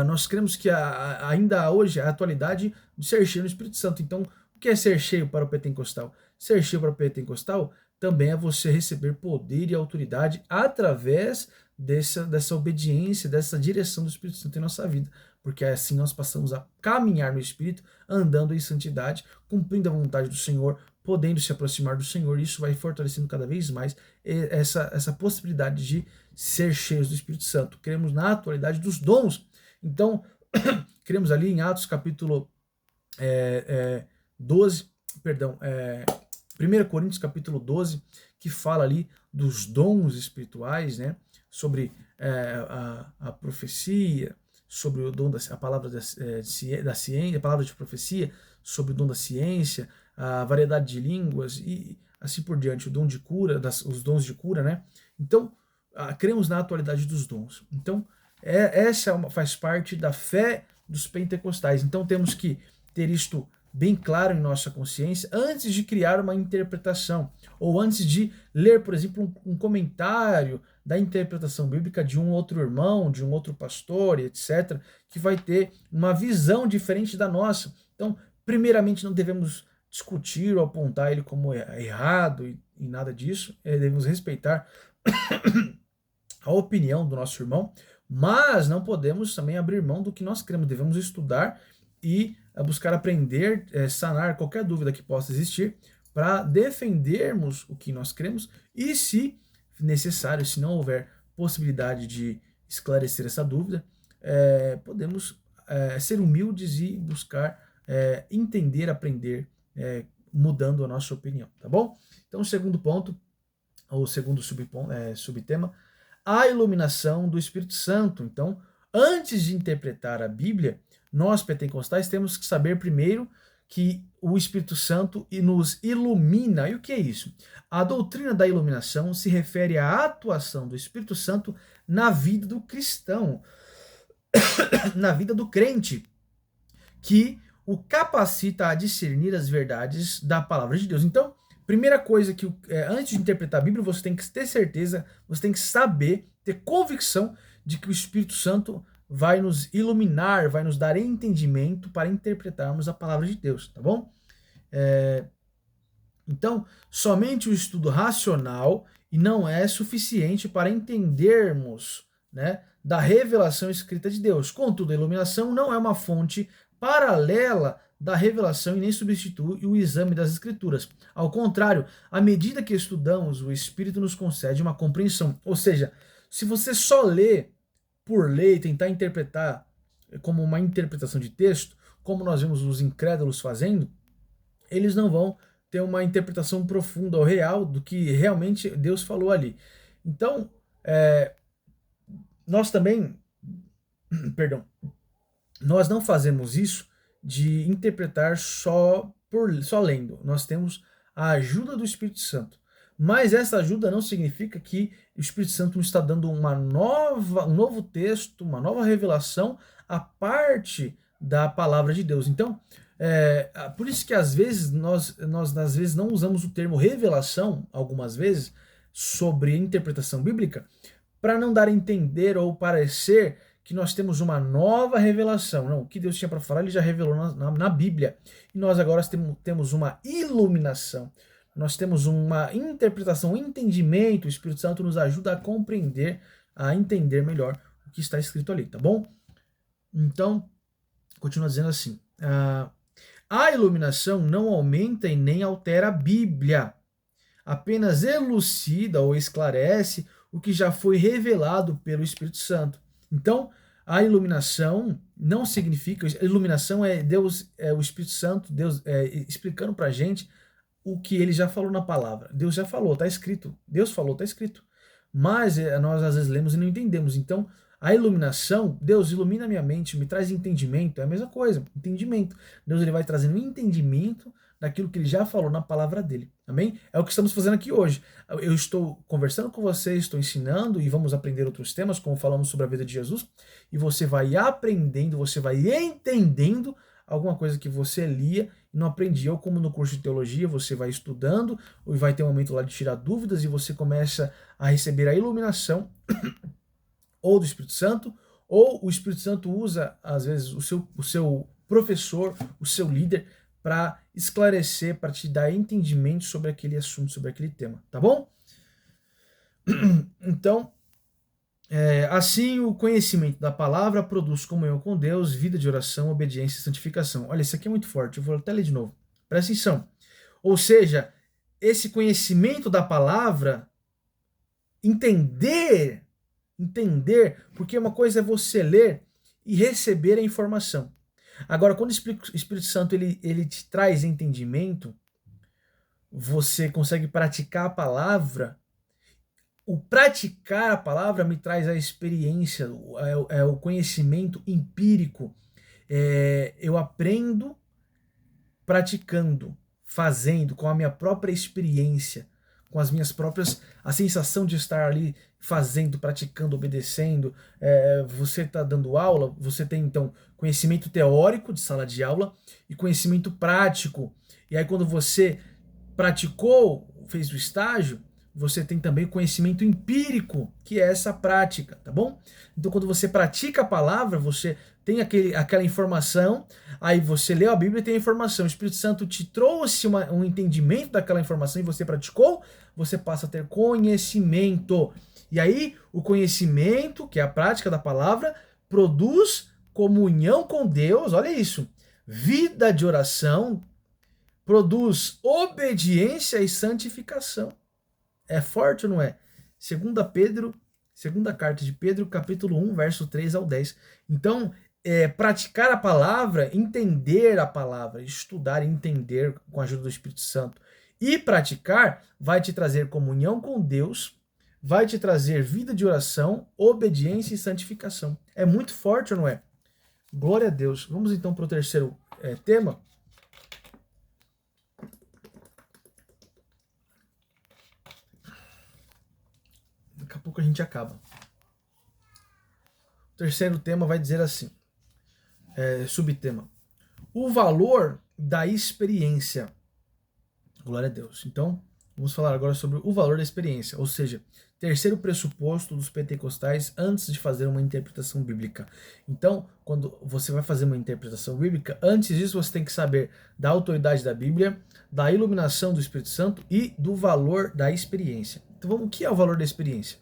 nós cremos que ainda hoje, a atualidade de ser cheio do Espírito Santo. Então, o que é ser cheio para o pentecostal? Ser cheio para o pentecostal também é você receber poder e autoridade através dessa obediência, dessa direção do Espírito Santo em nossa vida. Porque assim nós passamos a caminhar no Espírito, andando em santidade, cumprindo a vontade do Senhor, podendo se aproximar do Senhor. Isso vai fortalecendo cada vez mais essa possibilidade de ser cheios do Espírito Santo. Cremos na atualidade dos dons. Então, cremos ali em Atos capítulo 12, perdão, 1 Coríntios capítulo 12, que fala ali dos dons espirituais, né? Sobre a profecia, sobre o dom a palavra da ciência, a palavra de profecia, sobre o dom da ciência, a variedade de línguas e assim por diante, o dom de cura, os dons de cura, né? Então, cremos na atualidade dos dons. Então, essa faz parte da fé dos pentecostais. Então, temos que ter isto bem claro em nossa consciência antes de criar uma interpretação ou antes de ler, por exemplo, um comentário da interpretação bíblica de um outro irmão, de um outro pastor, etc., que vai ter uma visão diferente da nossa. Então, primeiramente, não devemos discutir ou apontar ele como errado e nada disso. Devemos respeitar a opinião do nosso irmão, mas não podemos também abrir mão do que nós cremos. Devemos estudar e buscar aprender, sanar qualquer dúvida que possa existir para defendermos o que nós cremos e, se necessário, se não houver possibilidade de esclarecer essa dúvida, podemos ser humildes e buscar entender, aprender, mudando a nossa opinião, tá bom? Então, o segundo ponto, ou o segundo subtema, a iluminação do Espírito Santo. Então, antes de interpretar a Bíblia, nós pentecostais temos que saber primeiro que o Espírito Santo nos ilumina. E o que é isso? A doutrina da iluminação se refere à atuação do Espírito Santo na vida do cristão, na vida do crente, que o capacita a discernir as verdades da palavra de Deus. Então, primeira coisa que antes de interpretar a Bíblia, você tem que ter certeza, você tem que saber, ter convicção de que o Espírito Santo vai nos iluminar, vai nos dar entendimento para interpretarmos a palavra de Deus, tá bom? Então, somente o estudo racional e não é suficiente para entendermos, né, da revelação escrita de Deus. Contudo, a iluminação não é uma fonte paralela da revelação e nem substitui o exame das Escrituras. Ao contrário, à medida que estudamos, o Espírito nos concede uma compreensão. Ou seja, se você só lê por ler e tentar interpretar como uma interpretação de texto, como nós vemos os incrédulos fazendo, eles não vão ter uma interpretação profunda ou real do que realmente Deus falou ali. Então, nós também, perdão, nós não fazemos isso de interpretar só lendo. Nós temos a ajuda do Espírito Santo. Mas essa ajuda não significa que o Espírito Santo nos está dando um novo texto, uma nova revelação à parte da palavra de Deus. Então, por isso que às vezes nós às vezes não usamos o termo revelação, algumas vezes, sobre interpretação bíblica, para não dar a entender ou parecer que nós temos uma nova revelação. Não, o que Deus tinha para falar, ele já revelou na Bíblia. E nós agora temos uma iluminação. Nós temos uma interpretação, um entendimento. O Espírito Santo nos ajuda a compreender, a entender melhor o que está escrito ali, tá bom? Então, continua dizendo assim: a iluminação não aumenta e nem altera a Bíblia, apenas elucida ou esclarece o que já foi revelado pelo Espírito Santo. Então, a iluminação não significa... Iluminação é Deus, o Espírito Santo, Deus explicando pra gente o que ele já falou na palavra. Deus já falou, tá escrito. Deus falou, tá escrito. Mas nós às vezes lemos e não entendemos. Então, a iluminação, Deus ilumina minha mente, me traz entendimento, é a mesma coisa, entendimento. Deus ele vai trazendo entendimento daquilo que ele já falou na palavra dele. Amém? É o que estamos fazendo aqui hoje. Eu estou conversando com vocês, estou ensinando e vamos aprender outros temas, como falamos sobre a vida de Jesus, e você vai aprendendo, você vai entendendo alguma coisa que você lia e não aprendia, ou como no curso de teologia, você vai estudando, e vai ter um momento lá de tirar dúvidas, e você começa a receber a iluminação ou do Espírito Santo, ou o Espírito Santo usa, às vezes, o seu professor, o seu líder, para esclarecer, para te dar entendimento sobre aquele assunto, sobre aquele tema, tá bom? Então, assim o conhecimento da palavra produz comunhão com Deus, vida de oração, obediência e santificação. Olha, isso aqui é muito forte, eu vou até ler de novo. Presta atenção. Ou seja, esse conhecimento da palavra, entender, porque uma coisa é você ler e receber a informação. Agora, quando o Espírito Santo ele te traz entendimento, você consegue praticar a palavra. O praticar a palavra me traz a experiência, o conhecimento empírico. Eu aprendo praticando, fazendo, com a minha própria experiência, com as minhas próprias... a sensação de estar ali fazendo, praticando, obedecendo. Você está dando aula, você tem então conhecimento teórico de sala de aula e conhecimento prático. E aí quando você praticou, fez o estágio, você tem também conhecimento empírico, que é essa prática, tá bom? Então quando você pratica a palavra, você tem aquela informação, aí você leu a Bíblia e tem a informação. O Espírito Santo te trouxe um entendimento daquela informação e você praticou, você passa a ter conhecimento. E aí, o conhecimento, que é a prática da palavra, produz comunhão com Deus, olha isso, vida de oração, produz obediência e santificação. É forte ou não é? Segunda carta de Pedro, capítulo 1, verso 3 ao 10. Então, praticar a palavra, entender a palavra, estudar e entender com a ajuda do Espírito Santo e praticar vai te trazer comunhão com Deus, vai te trazer vida de oração, obediência e santificação. É muito forte ou não é? Glória a Deus. Vamos então para o terceiro tema. Daqui a pouco a gente acaba. O terceiro tema vai dizer assim, subtema: o valor da experiência. Glória a Deus. Então, vamos falar agora sobre o valor da experiência, ou seja, terceiro pressuposto dos pentecostais antes de fazer uma interpretação bíblica. Então, quando você vai fazer uma interpretação bíblica, antes disso você tem que saber da autoridade da Bíblia, da iluminação do Espírito Santo e do valor da experiência. Então, o que é o valor da experiência?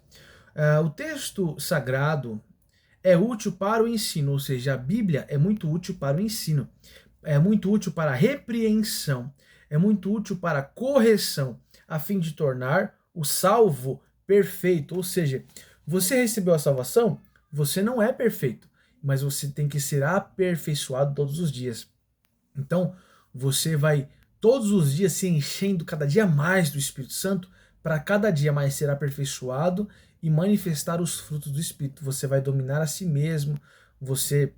O texto sagrado é útil para o ensino, ou seja, a Bíblia é muito útil para o ensino, é muito útil para a repreensão, é muito útil para a correção, a fim de tornar o salvo perfeito. Ou seja, você recebeu a salvação, você não é perfeito, mas você tem que ser aperfeiçoado todos os dias. Então, você vai todos os dias se enchendo cada dia mais do Espírito Santo, para cada dia mais ser aperfeiçoado e manifestar os frutos do Espírito. Você vai dominar a si mesmo, você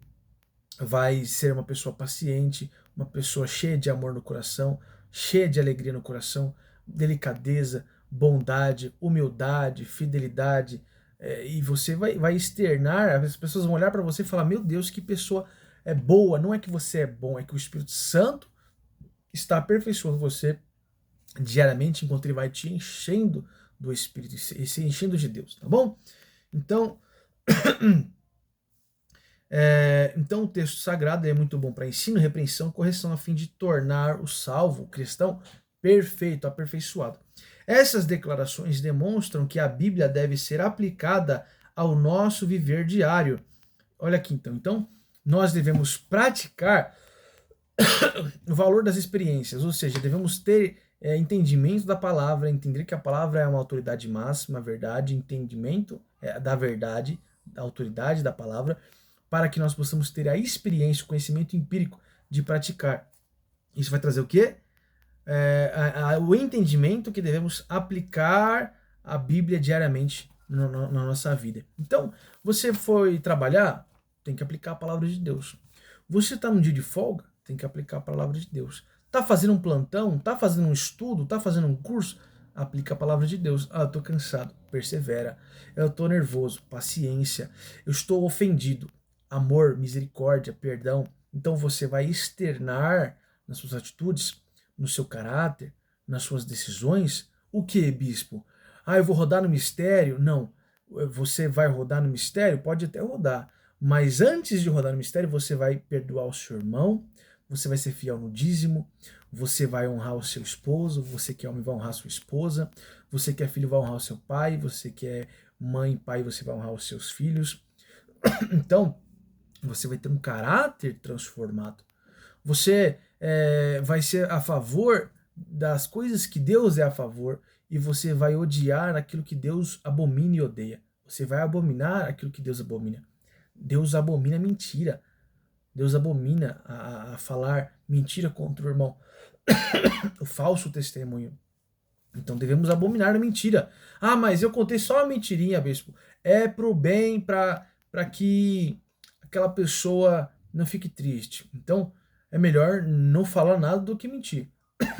vai ser uma pessoa paciente, uma pessoa cheia de amor no coração, cheia de alegria no coração, delicadeza, bondade, humildade, fidelidade, e você vai externar, as pessoas vão olhar para você e falar: meu Deus, que pessoa é boa. Não é que você é bom, é que o Espírito Santo está aperfeiçoando você diariamente, enquanto ele vai te enchendo do Espírito e se enchendo de Deus, tá bom? Então, então o texto sagrado é muito bom para ensino, repreensão, correção, a fim de tornar o salvo, o cristão, perfeito, aperfeiçoado. Essas declarações demonstram que a Bíblia deve ser aplicada ao nosso viver diário. Olha aqui então nós devemos praticar o valor das experiências, ou seja, devemos ter entendimento da palavra, entender que a palavra é uma autoridade máxima, a verdade, entendimento da verdade, da autoridade da palavra, para que nós possamos ter a experiência, o conhecimento empírico de praticar. Isso vai trazer o quê? O entendimento que devemos aplicar a Bíblia diariamente na nossa vida. Então, você foi trabalhar, tem que aplicar a palavra de Deus. Você está num dia de folga, tem que aplicar a palavra de Deus. Tá fazendo um plantão, tá fazendo um estudo, tá fazendo um curso, aplica a palavra de Deus. Eu tô cansado, persevera. Eu tô nervoso, paciência. Eu estou ofendido, amor, misericórdia, perdão. Então você vai externar nas suas atitudes, no seu caráter, nas suas decisões. O que, bispo? Eu vou rodar no mistério? Não. Você vai rodar no mistério? Pode até rodar. Mas antes de rodar no mistério, você vai perdoar o seu irmão, você vai ser fiel no dízimo, você vai honrar o seu esposo, você que é homem vai honrar a sua esposa, você que é filho vai honrar o seu pai, você que é mãe, pai, você vai honrar os seus filhos. Então, você vai ter um caráter transformado. Você vai ser a favor das coisas que Deus é a favor e você vai odiar aquilo que Deus abomina e odeia. Você vai abominar aquilo que Deus abomina. Deus abomina mentira. Deus abomina a falar mentira contra o irmão, o falso testemunho. Então devemos abominar a mentira. Mas eu contei só uma mentirinha, bispo. É pro bem, para que aquela pessoa não fique triste. Então é melhor não falar nada do que mentir,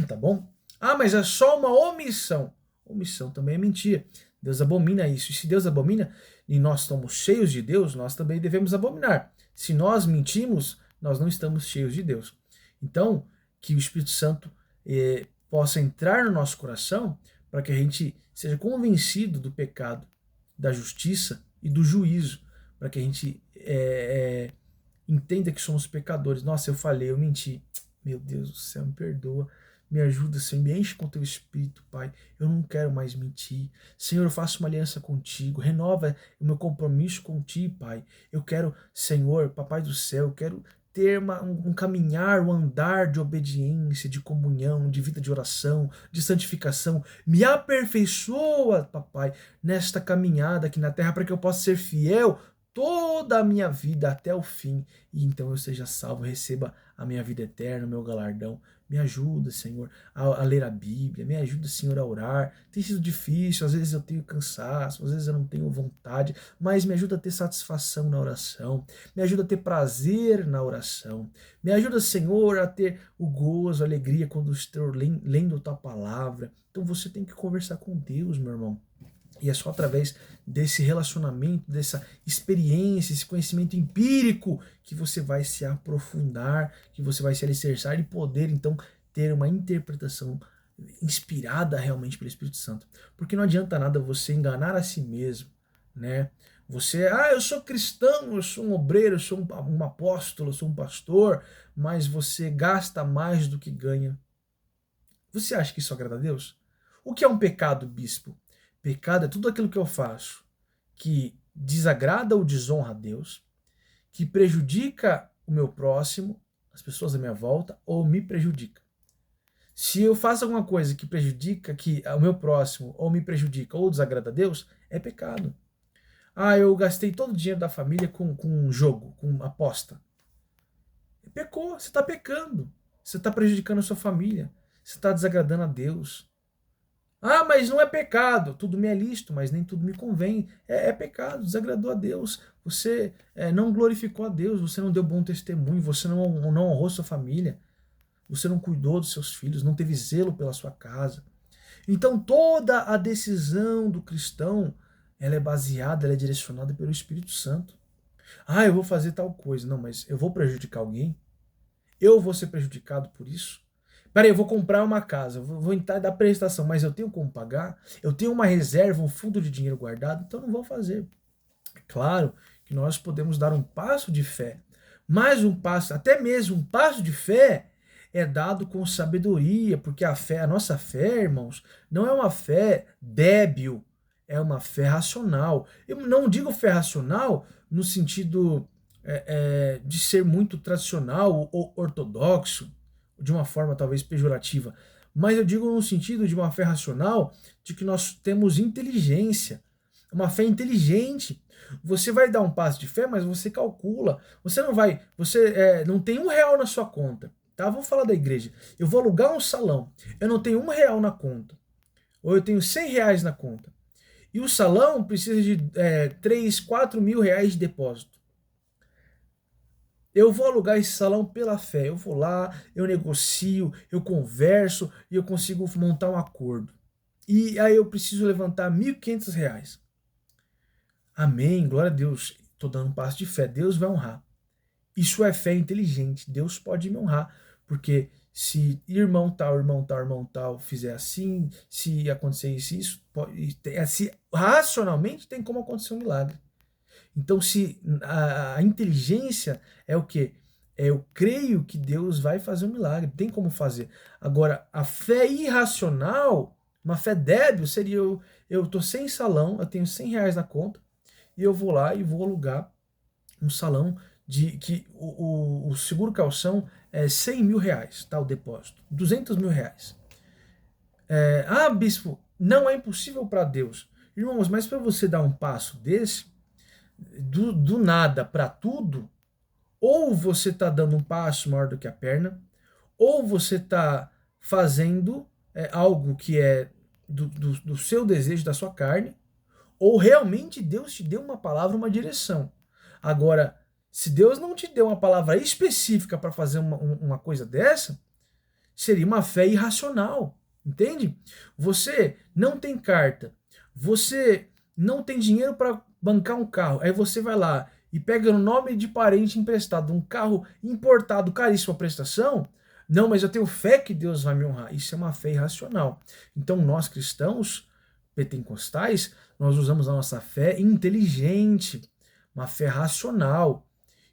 tá bom? Mas é só uma omissão. Omissão também é mentira. Deus abomina isso. E se Deus abomina e nós estamos cheios de Deus, nós também devemos abominar. Se nós mentimos, nós não estamos cheios de Deus. Então, que o Espírito Santo possa entrar no nosso coração para que a gente seja convencido do pecado, da justiça e do juízo, para que a gente entenda que somos pecadores. Nossa, eu falei, eu menti. Meu Deus do céu, me perdoa. Me ajuda, Senhor, me enche com teu Espírito, Pai. Eu não quero mais mentir. Senhor, eu faço uma aliança contigo. Renova o meu compromisso contigo, Pai. Eu quero, Senhor, Papai do céu, eu quero ter um caminhar, um andar de obediência, de comunhão, de vida de oração, de santificação. Me aperfeiçoa, Papai, nesta caminhada aqui na terra, para que eu possa ser fiel toda a minha vida até o fim, e então eu seja salvo, receba a minha vida eterna, o meu galardão. Me ajuda, Senhor, a ler a Bíblia, me ajuda, Senhor, a orar. Tem sido difícil, às vezes eu tenho cansaço, às vezes eu não tenho vontade, mas me ajuda a ter satisfação na oração, me ajuda a ter prazer na oração, me ajuda, Senhor, a ter o gozo, a alegria quando estou lendo a tua palavra. Então você tem que conversar com Deus, meu irmão. E é só através desse relacionamento, dessa experiência, esse conhecimento empírico, que você vai se aprofundar, que você vai se alicerçar e poder, então, ter uma interpretação inspirada realmente pelo Espírito Santo. Porque não adianta nada você enganar a si mesmo, né? Você, eu sou cristão, eu sou um obreiro, eu sou um apóstolo, eu sou um pastor, mas você gasta mais do que ganha. Você acha que isso agrada a Deus? O que é um pecado, bispo? Pecado é tudo aquilo que eu faço que desagrada ou desonra a Deus, que prejudica o meu próximo, as pessoas à minha volta, ou me prejudica. Se eu faço alguma coisa que prejudica que o meu próximo, ou me prejudica, ou desagrada a Deus, é pecado. Eu gastei todo o dinheiro da família com um jogo, com aposta. Pecou, você está pecando. Você está prejudicando a sua família. Você está desagradando a Deus. Mas não é pecado. Tudo me é lícito, mas nem tudo me convém. É pecado, desagradou a Deus. Você não glorificou a Deus, você não deu bom testemunho, você não honrou sua família, você não cuidou dos seus filhos, não teve zelo pela sua casa. Então toda a decisão do cristão, ela é baseada, ela é direcionada pelo Espírito Santo. Eu vou fazer tal coisa. Não, mas eu vou prejudicar alguém? Eu vou ser prejudicado por isso? Peraí, eu vou comprar uma casa, vou entrar da prestação, mas eu tenho como pagar? Eu tenho uma reserva, um fundo de dinheiro guardado? Então não vou fazer. É claro que nós podemos dar um passo de fé, mas um passo, até mesmo um passo de fé, é dado com sabedoria, porque a nossa fé, irmãos, não é uma fé débil, é uma fé racional. Eu não digo fé racional no sentido de ser muito tradicional ou ortodoxo, de uma forma talvez pejorativa, mas eu digo no sentido de uma fé racional, de que nós temos inteligência, uma fé inteligente. Você vai dar um passo de fé, mas você calcula. Você não vai, você não tem R$ 1 na sua conta, tá? Vamos falar da igreja. Eu vou alugar um salão, eu não tenho R$ 1 na conta, ou eu tenho R$ 100 na conta. E o salão precisa de 3, 4 mil reais de depósito. Eu vou alugar esse salão pela fé. Eu vou lá, eu negocio, eu converso e eu consigo montar um acordo. E aí eu preciso levantar R$ 1.500. Amém, glória a Deus. Estou dando um passo de fé. Deus vai honrar. Isso é fé inteligente. Deus pode me honrar. Porque se irmão tal fizer assim, se acontecer isso, se racionalmente tem como acontecer um milagre. Então, se a inteligência é o quê? Eu creio que Deus vai fazer um milagre, tem como fazer. Agora, a fé irracional, uma fé débil, seria eu tô sem salão, eu tenho R$ 100 na conta, e eu vou lá e vou alugar um salão de que o seguro calção é R$ 100.000, tá? O depósito, R$ 200.000. Bispo, não é impossível para Deus. Irmãos, mas para você dar um passo desse, do nada para tudo, ou você está dando um passo maior do que a perna, ou você está fazendo algo que é do seu desejo, da sua carne, ou realmente Deus te deu uma palavra, uma direção. Agora, se Deus não te deu uma palavra específica para fazer uma coisa dessa, seria uma fé irracional, entende? Você não tem carta, você não tem dinheiro para bancar um carro, aí você vai lá e pega no nome de parente emprestado um carro importado, caríssimo a prestação. Não, mas eu tenho fé que Deus vai me honrar. Isso é uma fé irracional. Então nós cristãos pentecostais, nós usamos a nossa fé inteligente, uma fé racional.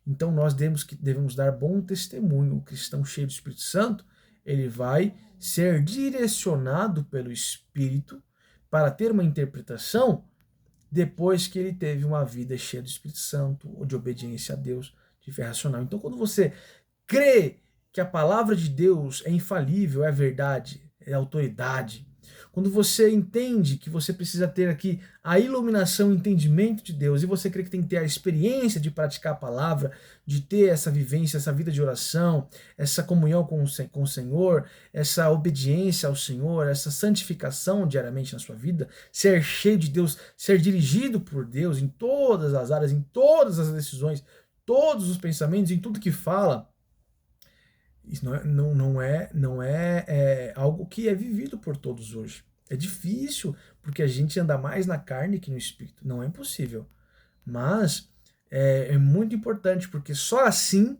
Então nós devemos dar bom testemunho. O cristão cheio do Espírito Santo, ele vai ser direcionado pelo Espírito para ter uma interpretação depois que ele teve uma vida cheia do Espírito Santo, ou de obediência a Deus, de fé racional. Então, quando você crê que a palavra de Deus é infalível, é verdade, é autoridade, quando você entende que você precisa ter aqui a iluminação, o entendimento de Deus, e você crê que tem que ter a experiência de praticar a palavra, de ter essa vivência, essa vida de oração, essa comunhão com o Senhor, essa obediência ao Senhor, essa santificação diariamente na sua vida, ser cheio de Deus, ser dirigido por Deus em todas as áreas, em todas as decisões, todos os pensamentos, em tudo que fala. Isso não é algo que é vivido por todos hoje. É difícil, porque a gente anda mais na carne que no espírito. Não é impossível. Mas é muito importante, porque só assim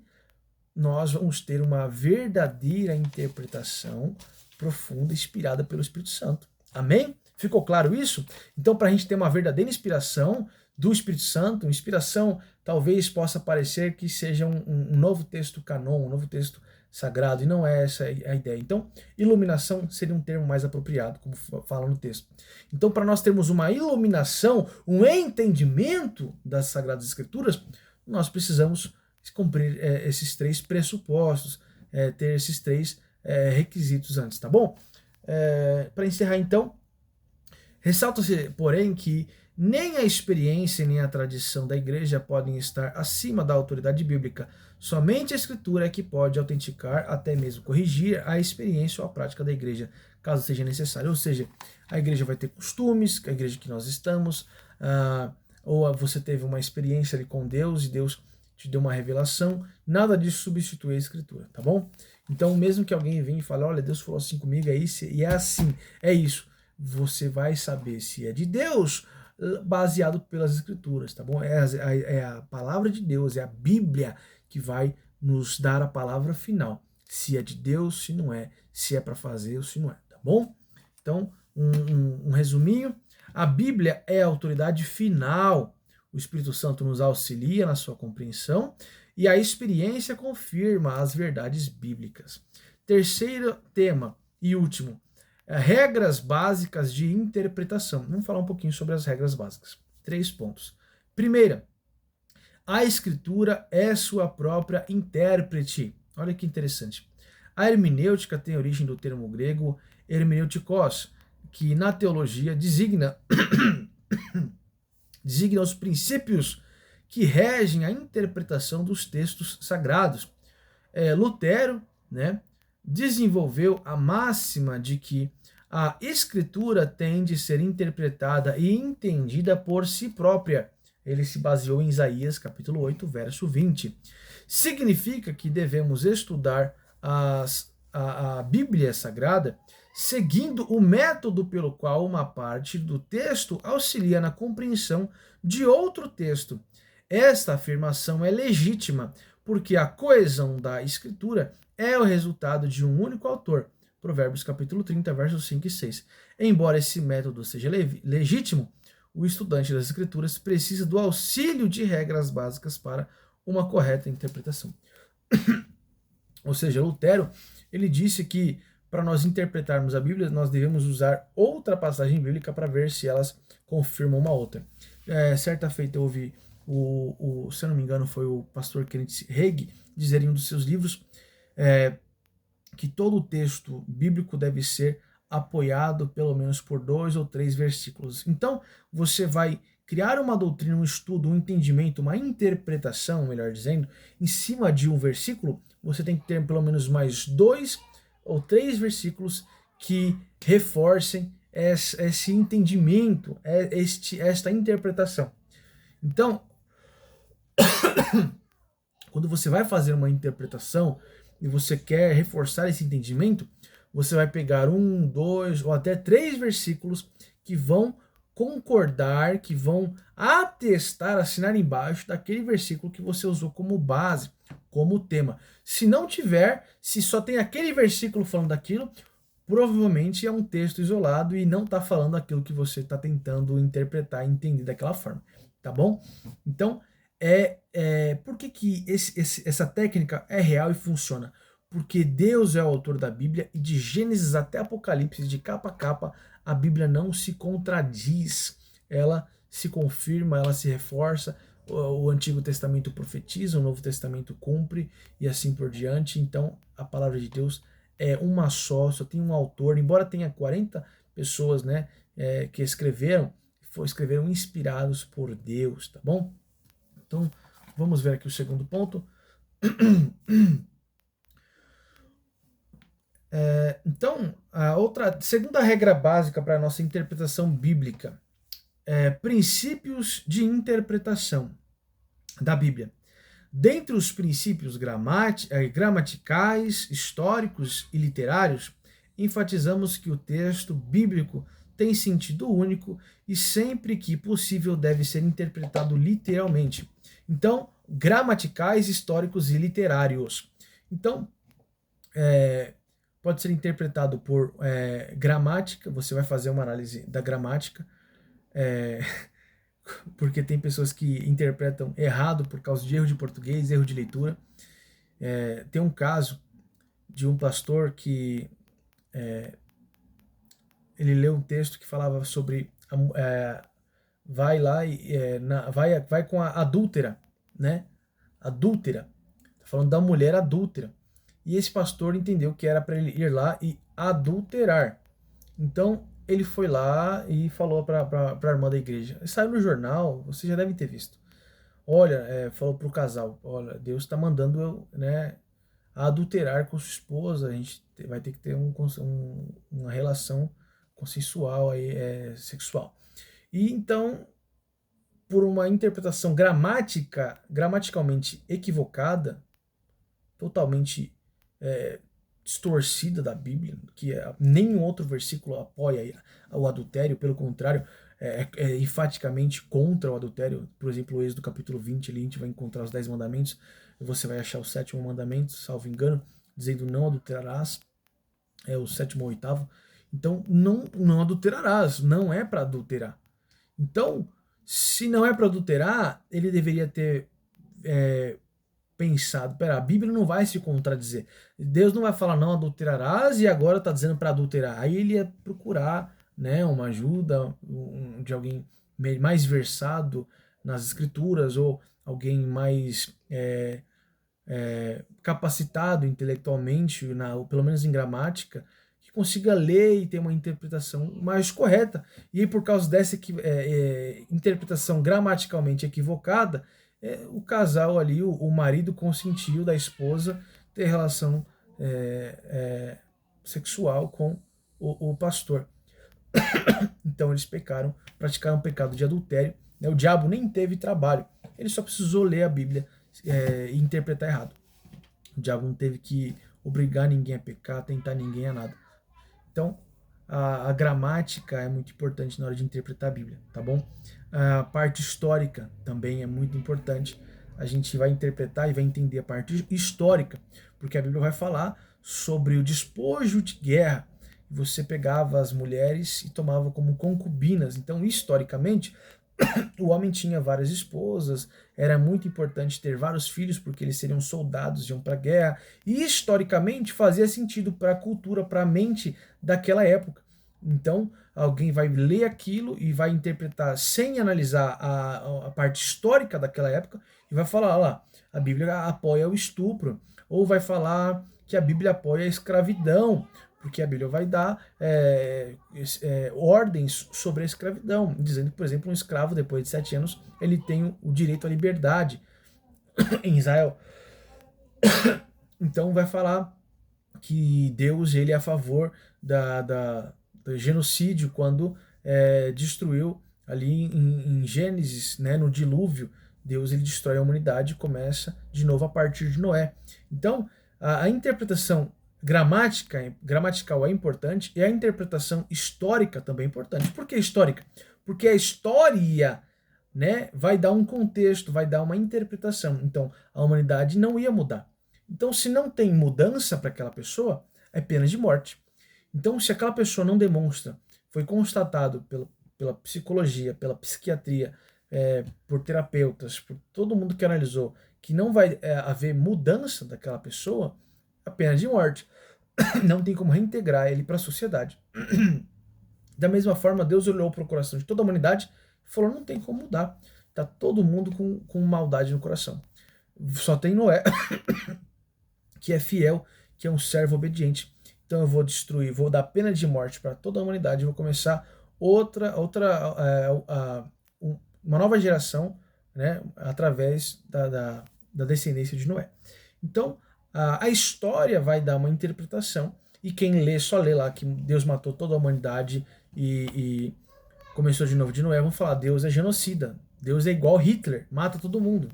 nós vamos ter uma verdadeira interpretação profunda, inspirada pelo Espírito Santo. Amém? Ficou claro isso? Então, para a gente ter uma verdadeira inspiração do Espírito Santo, inspiração talvez possa parecer que seja um novo texto canon, um novo texto sagrado, e não é essa a ideia. Então, iluminação seria um termo mais apropriado, como fala no texto. Então, para nós termos uma iluminação, um entendimento das Sagradas Escrituras, nós precisamos cumprir esses três pressupostos, ter esses três requisitos antes, tá bom? Para encerrar, então, ressalta-se, porém, que nem a experiência nem a tradição da igreja podem estar acima da autoridade bíblica. Somente a escritura é que pode autenticar, até mesmo corrigir a experiência ou a prática da igreja, caso seja necessário. Ou seja, a igreja vai ter costumes, a igreja que nós estamos, ou você teve uma experiência ali com Deus e Deus te deu uma revelação, nada disso substitui a escritura, tá bom? Então, mesmo que alguém venha e fale, olha, Deus falou assim comigo, é isso, e é assim, é isso, você vai saber se é de Deus, baseado pelas escrituras, tá bom? É a palavra de Deus, é a Bíblia que vai nos dar a palavra final, se é de Deus, se não é, se é para fazer ou se não é, tá bom? Então, um resuminho, a Bíblia é a autoridade final. O Espírito Santo nos auxilia na sua compreensão e a experiência confirma as verdades bíblicas. Terceiro tema e último, regras básicas de interpretação. Vamos falar um pouquinho sobre as regras básicas. 3 pontos. Primeira, a escritura é sua própria intérprete. Olha que interessante. A hermenêutica tem origem do termo grego hermeneutikos, que na teologia designa os princípios que regem a interpretação dos textos sagrados. Lutero, né, desenvolveu a máxima de que a escritura tem de ser interpretada e entendida por si própria. Ele se baseou em Isaías capítulo 8, verso 20. Significa que devemos estudar a Bíblia Sagrada seguindo o método pelo qual uma parte do texto auxilia na compreensão de outro texto. Esta afirmação é legítima, porque a coesão da escritura é o resultado de um único autor. Provérbios capítulo 30, versos 5 e 6. Embora esse método seja legítimo, o estudante das escrituras precisa do auxílio de regras básicas para uma correta interpretação. Ou seja, Lutero, ele disse que para nós interpretarmos a Bíblia, nós devemos usar outra passagem bíblica para ver se elas confirmam uma outra. Certa feita eu ouvi, se eu não me engano, foi o pastor Kenneth Hagin dizer em um dos seus livros que todo o texto bíblico deve ser apoiado pelo menos por 2 ou 3 versículos. Então, você vai criar uma doutrina, um estudo, um entendimento, uma interpretação, melhor dizendo, em cima de um versículo, você tem que ter pelo menos mais 2 ou 3 versículos que reforcem esse entendimento, esta interpretação. Então, quando você vai fazer uma interpretação e você quer reforçar esse entendimento, você vai pegar 1, 2 ou até 3 versículos que vão concordar, que vão atestar, assinar embaixo daquele versículo que você usou como base, como tema. Se não tiver, se só tem aquele versículo falando daquilo, provavelmente é um texto isolado e não está falando aquilo que você está tentando interpretar e entender daquela forma, tá bom? Então, por que essa técnica é real e funciona? Porque Deus é o autor da Bíblia e de Gênesis até Apocalipse, de capa a capa, a Bíblia não se contradiz, ela se confirma, ela se reforça, o Antigo Testamento profetiza, o Novo Testamento cumpre e assim por diante. Então, a palavra de Deus é uma só tem um autor, embora tenha 40 pessoas, né, que escreveram inspirados por Deus, tá bom? Então, vamos ver aqui o segundo ponto. Então, segunda regra básica para a nossa interpretação bíblica princípios de interpretação da Bíblia. Dentre os princípios gramaticais, históricos e literários, enfatizamos que o texto bíblico tem sentido único e sempre que possível deve ser interpretado literalmente. Então, gramaticais, históricos e literários. Então, pode ser interpretado por gramática, você vai fazer uma análise da gramática, porque tem pessoas que interpretam errado por causa de erro de português, erro de leitura. Tem um caso de um pastor que ele leu um texto que falava sobre vai lá e vai com a adúltera, né? Adúltera. Tá falando da mulher adúltera. E esse pastor entendeu que era para ele ir lá e adulterar. Então ele foi lá e falou para a irmã da igreja. Saiu no jornal, você já deve ter visto. Olha, falou para o casal, olha, Deus está mandando eu, né, adulterar com sua esposa, a gente vai ter que ter uma relação consensual aí, sexual. E então, por uma interpretação gramaticalmente equivocada, totalmente distorcida da Bíblia, que nenhum outro versículo apoia o adultério, pelo contrário, é enfaticamente contra o adultério. Por exemplo, o Êxodo capítulo 20, ali a gente vai encontrar os 10 mandamentos, e você vai achar o 7º mandamento, salvo engano, dizendo não adulterarás, o 7º ou 8º. Então, não adulterarás, não é para adulterar. Então, se não é para adulterar, ele deveria ter pensado, a Bíblia não vai se contradizer. Deus não vai falar não adulterarás e agora está dizendo para adulterar. Aí ele ia procurar, né, uma ajuda de alguém mais versado nas escrituras ou alguém mais capacitado intelectualmente, pelo menos em gramática, que consiga ler e ter uma interpretação mais correta. E aí, por causa dessa interpretação gramaticalmente equivocada, o casal ali, o marido consentiu da esposa ter relação sexual com o pastor. Então eles praticaram o pecado de adultério. O diabo nem teve trabalho, ele só precisou ler a Bíblia e interpretar errado. O diabo não teve que obrigar ninguém a pecar, tentar ninguém a nada. Então, a gramática é muito importante na hora de interpretar a Bíblia, tá bom? A parte histórica também é muito importante. A gente vai interpretar e vai entender a parte histórica, porque a Bíblia vai falar sobre o despojo de guerra. Você pegava as mulheres e tomava como concubinas. Então, historicamente, o homem tinha várias esposas, era muito importante ter vários filhos, porque eles seriam soldados, iam para a guerra, e historicamente fazia sentido para a cultura, para a mente daquela época. Então, alguém vai ler aquilo e vai interpretar sem analisar a parte histórica daquela época, e vai falar, lá, a Bíblia apoia o estupro, ou vai falar que a Bíblia apoia a escravidão, porque a Bíblia vai dar ordens sobre a escravidão, dizendo que, por exemplo, um escravo, depois de 7 anos, ele tem o direito à liberdade em Israel. Então vai falar que Deus ele é a favor do genocídio, quando destruiu ali em Gênesis, né, no dilúvio, Deus ele destrói a humanidade e começa de novo a partir de Noé. Então, a interpretação gramatical é importante e a interpretação histórica também é importante. Por que histórica? Porque a história, né, vai dar um contexto, vai dar uma interpretação. Então, a humanidade não ia mudar. Então, se não tem mudança para aquela pessoa, é pena de morte. Então, se aquela pessoa não demonstra, foi constatado pela psicologia, pela psiquiatria, por terapeutas, por todo mundo que analisou, que não vai haver mudança daquela pessoa, a pena de morte. Não tem como reintegrar ele para a sociedade. Da mesma forma, Deus olhou para o coração de toda a humanidade e falou, não tem como mudar. Está todo mundo com maldade no coração. Só tem Noé, que é fiel, que é um servo obediente. Então eu vou destruir, vou dar pena de morte para toda a humanidade, vou começar uma nova geração, né, através da descendência de Noé. Então, a história vai dar uma interpretação, e quem lê, só lê lá que Deus matou toda a humanidade e começou de novo de Noé, vão falar, Deus é genocida, Deus é igual Hitler, mata todo mundo.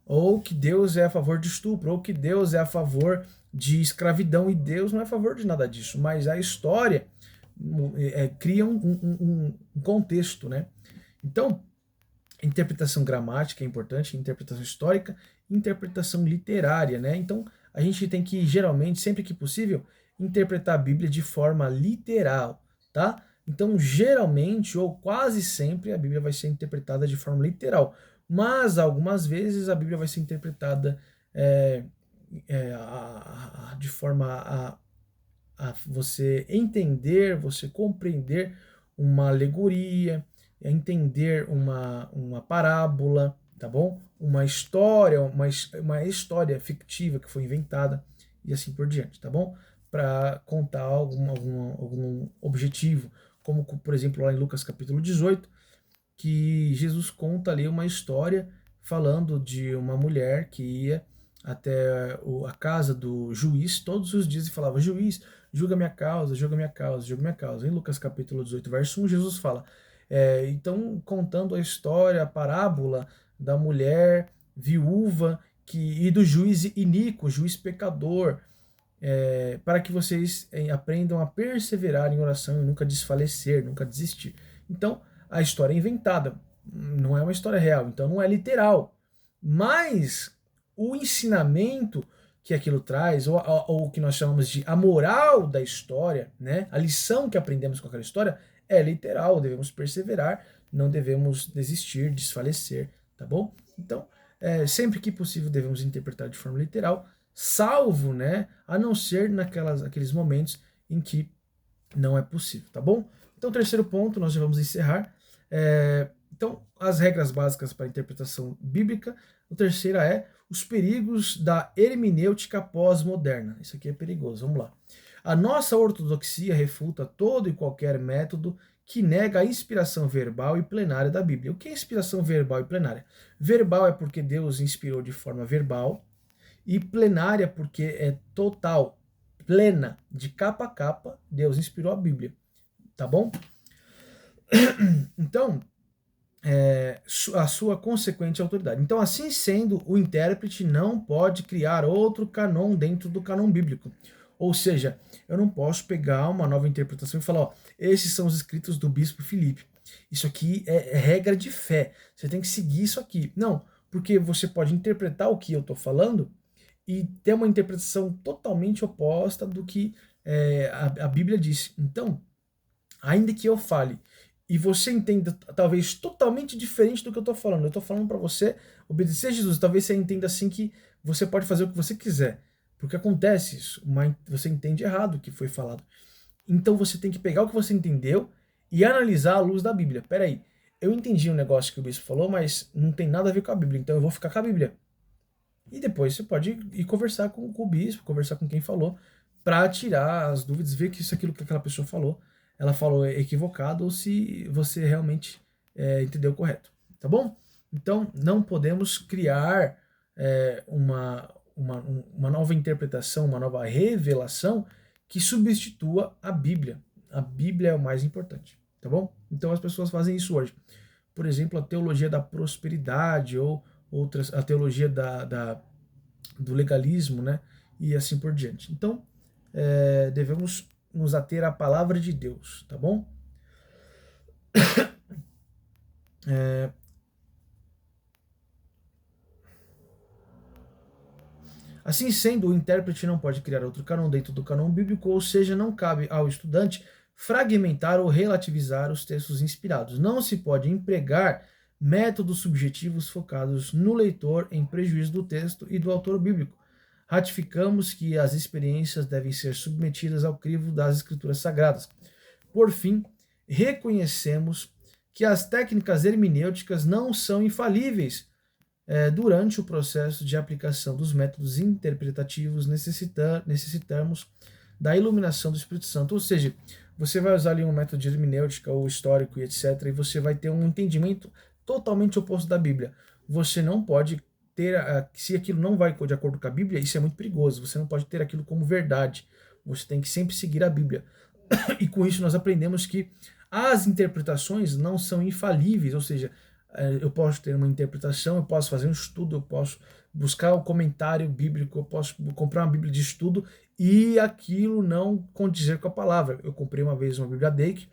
Ou que Deus é a favor de estupro, ou que Deus é a favor de escravidão, e Deus não é a favor de nada disso. Mas a história cria um contexto, né? Então, interpretação gramática é importante, interpretação histórica, interpretação literária, né? Então, a gente tem que, geralmente, sempre que possível, interpretar a Bíblia de forma literal, tá? Então, geralmente, ou quase sempre, a Bíblia vai ser interpretada de forma literal. Mas, algumas vezes, a Bíblia vai ser interpretada é, de forma a você entender, você compreender uma alegoria, entender uma parábola, tá bom? Uma história fictiva que foi inventada e assim por diante, tá bom? Para contar algum objetivo, como por exemplo lá em Lucas capítulo 18, que Jesus conta ali uma história falando de uma mulher que ia até a casa do juiz todos os dias e falava: Juiz, julga minha causa, julga minha causa, julga minha causa. Em Lucas capítulo 18, verso 1, Jesus fala, então contando a história, a parábola da mulher viúva e do juiz iníquo, juiz pecador, para que vocês aprendam a perseverar em oração e nunca desfalecer, nunca desistir. Então, a história é inventada, não é uma história real, então não é literal. Mas o ensinamento que aquilo traz, ou o que nós chamamos de a moral da história, né? A lição que aprendemos com aquela história é literal, devemos perseverar, não devemos desistir, desfalecer, tá bom? Então, sempre que possível devemos interpretar de forma literal, salvo, né, a não ser aqueles momentos em que não é possível, tá bom? Então, terceiro ponto, nós já vamos encerrar. Então, as regras básicas para a interpretação bíblica. O terceiro é os perigos da hermenêutica pós-moderna. Isso aqui é perigoso, vamos lá. A nossa ortodoxia refuta todo e qualquer método que nega a inspiração verbal e plenária da Bíblia. O que é inspiração verbal e plenária? Verbal é porque Deus inspirou de forma verbal, e plenária porque é total, plena, de capa a capa, Deus inspirou a Bíblia, tá bom? Então, a sua consequente autoridade. Então, assim sendo, o intérprete não pode criar outro canon dentro do canon bíblico. Ou seja, eu não posso pegar uma nova interpretação e falar, ó, esses são os escritos do bispo Filipe. Isso aqui é regra de fé. Você tem que seguir isso aqui. Não, porque você pode interpretar o que eu estou falando e ter uma interpretação totalmente oposta do que a Bíblia diz. Então, ainda que eu fale e você entenda talvez totalmente diferente do que eu estou falando, eu estou falando para você obedecer a Jesus, talvez você entenda assim que você pode fazer o que você quiser, porque acontece isso, você entende errado o que foi falado. Então você tem que pegar o que você entendeu e analisar à luz da Bíblia. Peraí, eu entendi um negócio que o bispo falou, mas não tem nada a ver com a Bíblia, então eu vou ficar com a Bíblia. E depois você pode ir conversar com o bispo, conversar com quem falou, para tirar as dúvidas, ver que isso aquilo que aquela pessoa falou, ela falou equivocado ou se você realmente entendeu correto, tá bom? Então não podemos criar uma nova interpretação, uma nova revelação que substitua a Bíblia. A Bíblia é o mais importante, tá bom? Então as pessoas fazem isso hoje. Por exemplo, a teologia da prosperidade ou outras, a teologia do legalismo, né? E assim por diante. Então, devemos nos ater à palavra de Deus, tá bom? Assim sendo, o intérprete não pode criar outro canon dentro do canon bíblico, ou seja, não cabe ao estudante fragmentar ou relativizar os textos inspirados. Não se pode empregar métodos subjetivos focados no leitor em prejuízo do texto e do autor bíblico. Ratificamos que as experiências devem ser submetidas ao crivo das escrituras sagradas. Por fim, reconhecemos que as técnicas hermenêuticas não são infalíveis durante o processo de aplicação dos métodos interpretativos. Necessitamos da iluminação do Espírito Santo. Ou seja, você vai usar ali um método de hermenêutica ou histórico e etc. E você vai ter um entendimento totalmente oposto da Bíblia. Você não pode ter, se aquilo não vai de acordo com a Bíblia, isso é muito perigoso. Você não pode ter aquilo como verdade. Você tem que sempre seguir a Bíblia. E com isso nós aprendemos que as interpretações não são infalíveis, ou seja, eu posso ter uma interpretação, eu posso fazer um estudo, eu posso buscar o comentário bíblico, eu posso comprar uma Bíblia de estudo e aquilo não condizer com a palavra. Eu comprei uma vez uma Bíblia Dake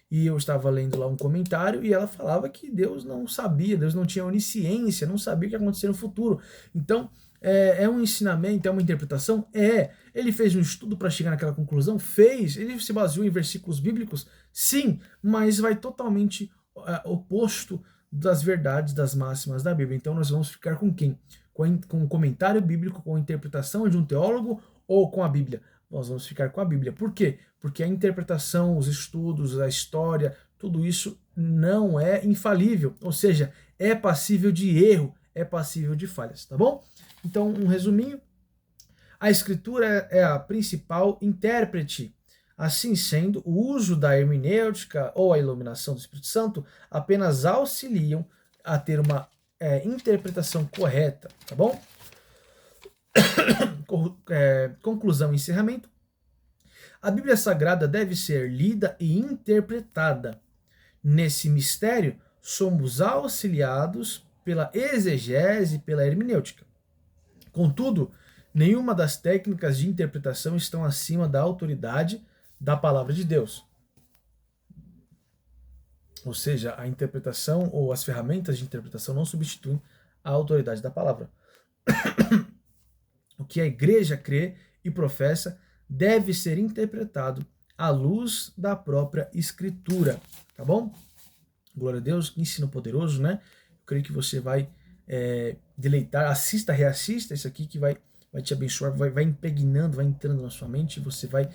e eu estava lendo lá um comentário e ela falava que Deus não sabia, Deus não tinha onisciência, não sabia o que ia acontecer no futuro. Então, é um ensinamento, é uma interpretação? É. Ele fez um estudo para chegar naquela conclusão? Fez. Ele se baseou em versículos bíblicos? Sim, mas vai totalmente oposto das verdades, das máximas da Bíblia. Então nós vamos ficar com quem? Com o comentário bíblico, com a interpretação de um teólogo ou com a Bíblia? Nós vamos ficar com a Bíblia. Por quê? Porque a interpretação, os estudos, a história, tudo isso não é infalível, ou seja, é passível de erro, é passível de falhas, tá bom? Então, um resuminho, a Escritura é a principal intérprete. Assim sendo, o uso da hermenêutica ou a iluminação do Espírito Santo apenas auxiliam a ter uma interpretação correta, tá bom? Conclusão e encerramento. A Bíblia Sagrada deve ser lida e interpretada. Nesse mistério, somos auxiliados pela exegese e pela hermenêutica. Contudo, nenhuma das técnicas de interpretação estão acima da autoridade da palavra de Deus. Ou seja, a interpretação ou as ferramentas de interpretação não substituem a autoridade da palavra. O que a igreja crê e professa deve ser interpretado à luz da própria Escritura, tá bom? Glória a Deus, que ensino poderoso, né? Eu creio que você vai deleitar, assista, reassista isso aqui que vai te abençoar, vai impregnando, vai entrando na sua mente e você vai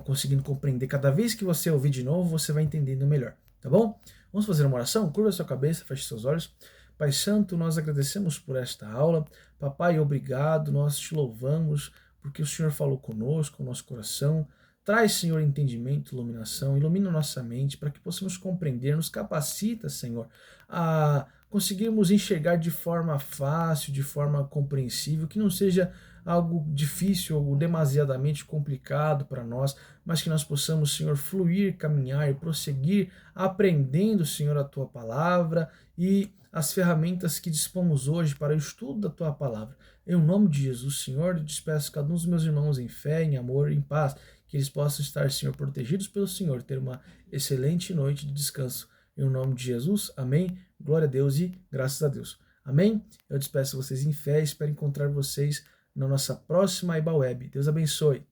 conseguindo compreender. Cada vez que você ouvir de novo, você vai entendendo melhor, tá bom? Vamos fazer uma oração? Curva a sua cabeça, feche seus olhos. Pai Santo, nós agradecemos por esta aula. Papai, obrigado, nós te louvamos porque o Senhor falou conosco, o nosso coração. Traz, Senhor, entendimento, iluminação, ilumina nossa mente para que possamos compreender, nos capacita, Senhor, a conseguirmos enxergar de forma fácil, de forma compreensível, que não seja algo difícil ou demasiadamente complicado para nós, mas que nós possamos, Senhor, fluir, caminhar e prosseguir aprendendo, Senhor, a Tua palavra e as ferramentas que dispomos hoje para o estudo da Tua palavra. Em nome de Jesus, Senhor, eu despeço cada um dos meus irmãos em fé, em amor, em paz, que eles possam estar, Senhor, protegidos pelo Senhor, ter uma excelente noite de descanso. Em nome de Jesus, amém. Glória a Deus e graças a Deus. Amém? Eu despeço vocês em fé e espero encontrar vocês na nossa próxima IBA Web. Deus abençoe.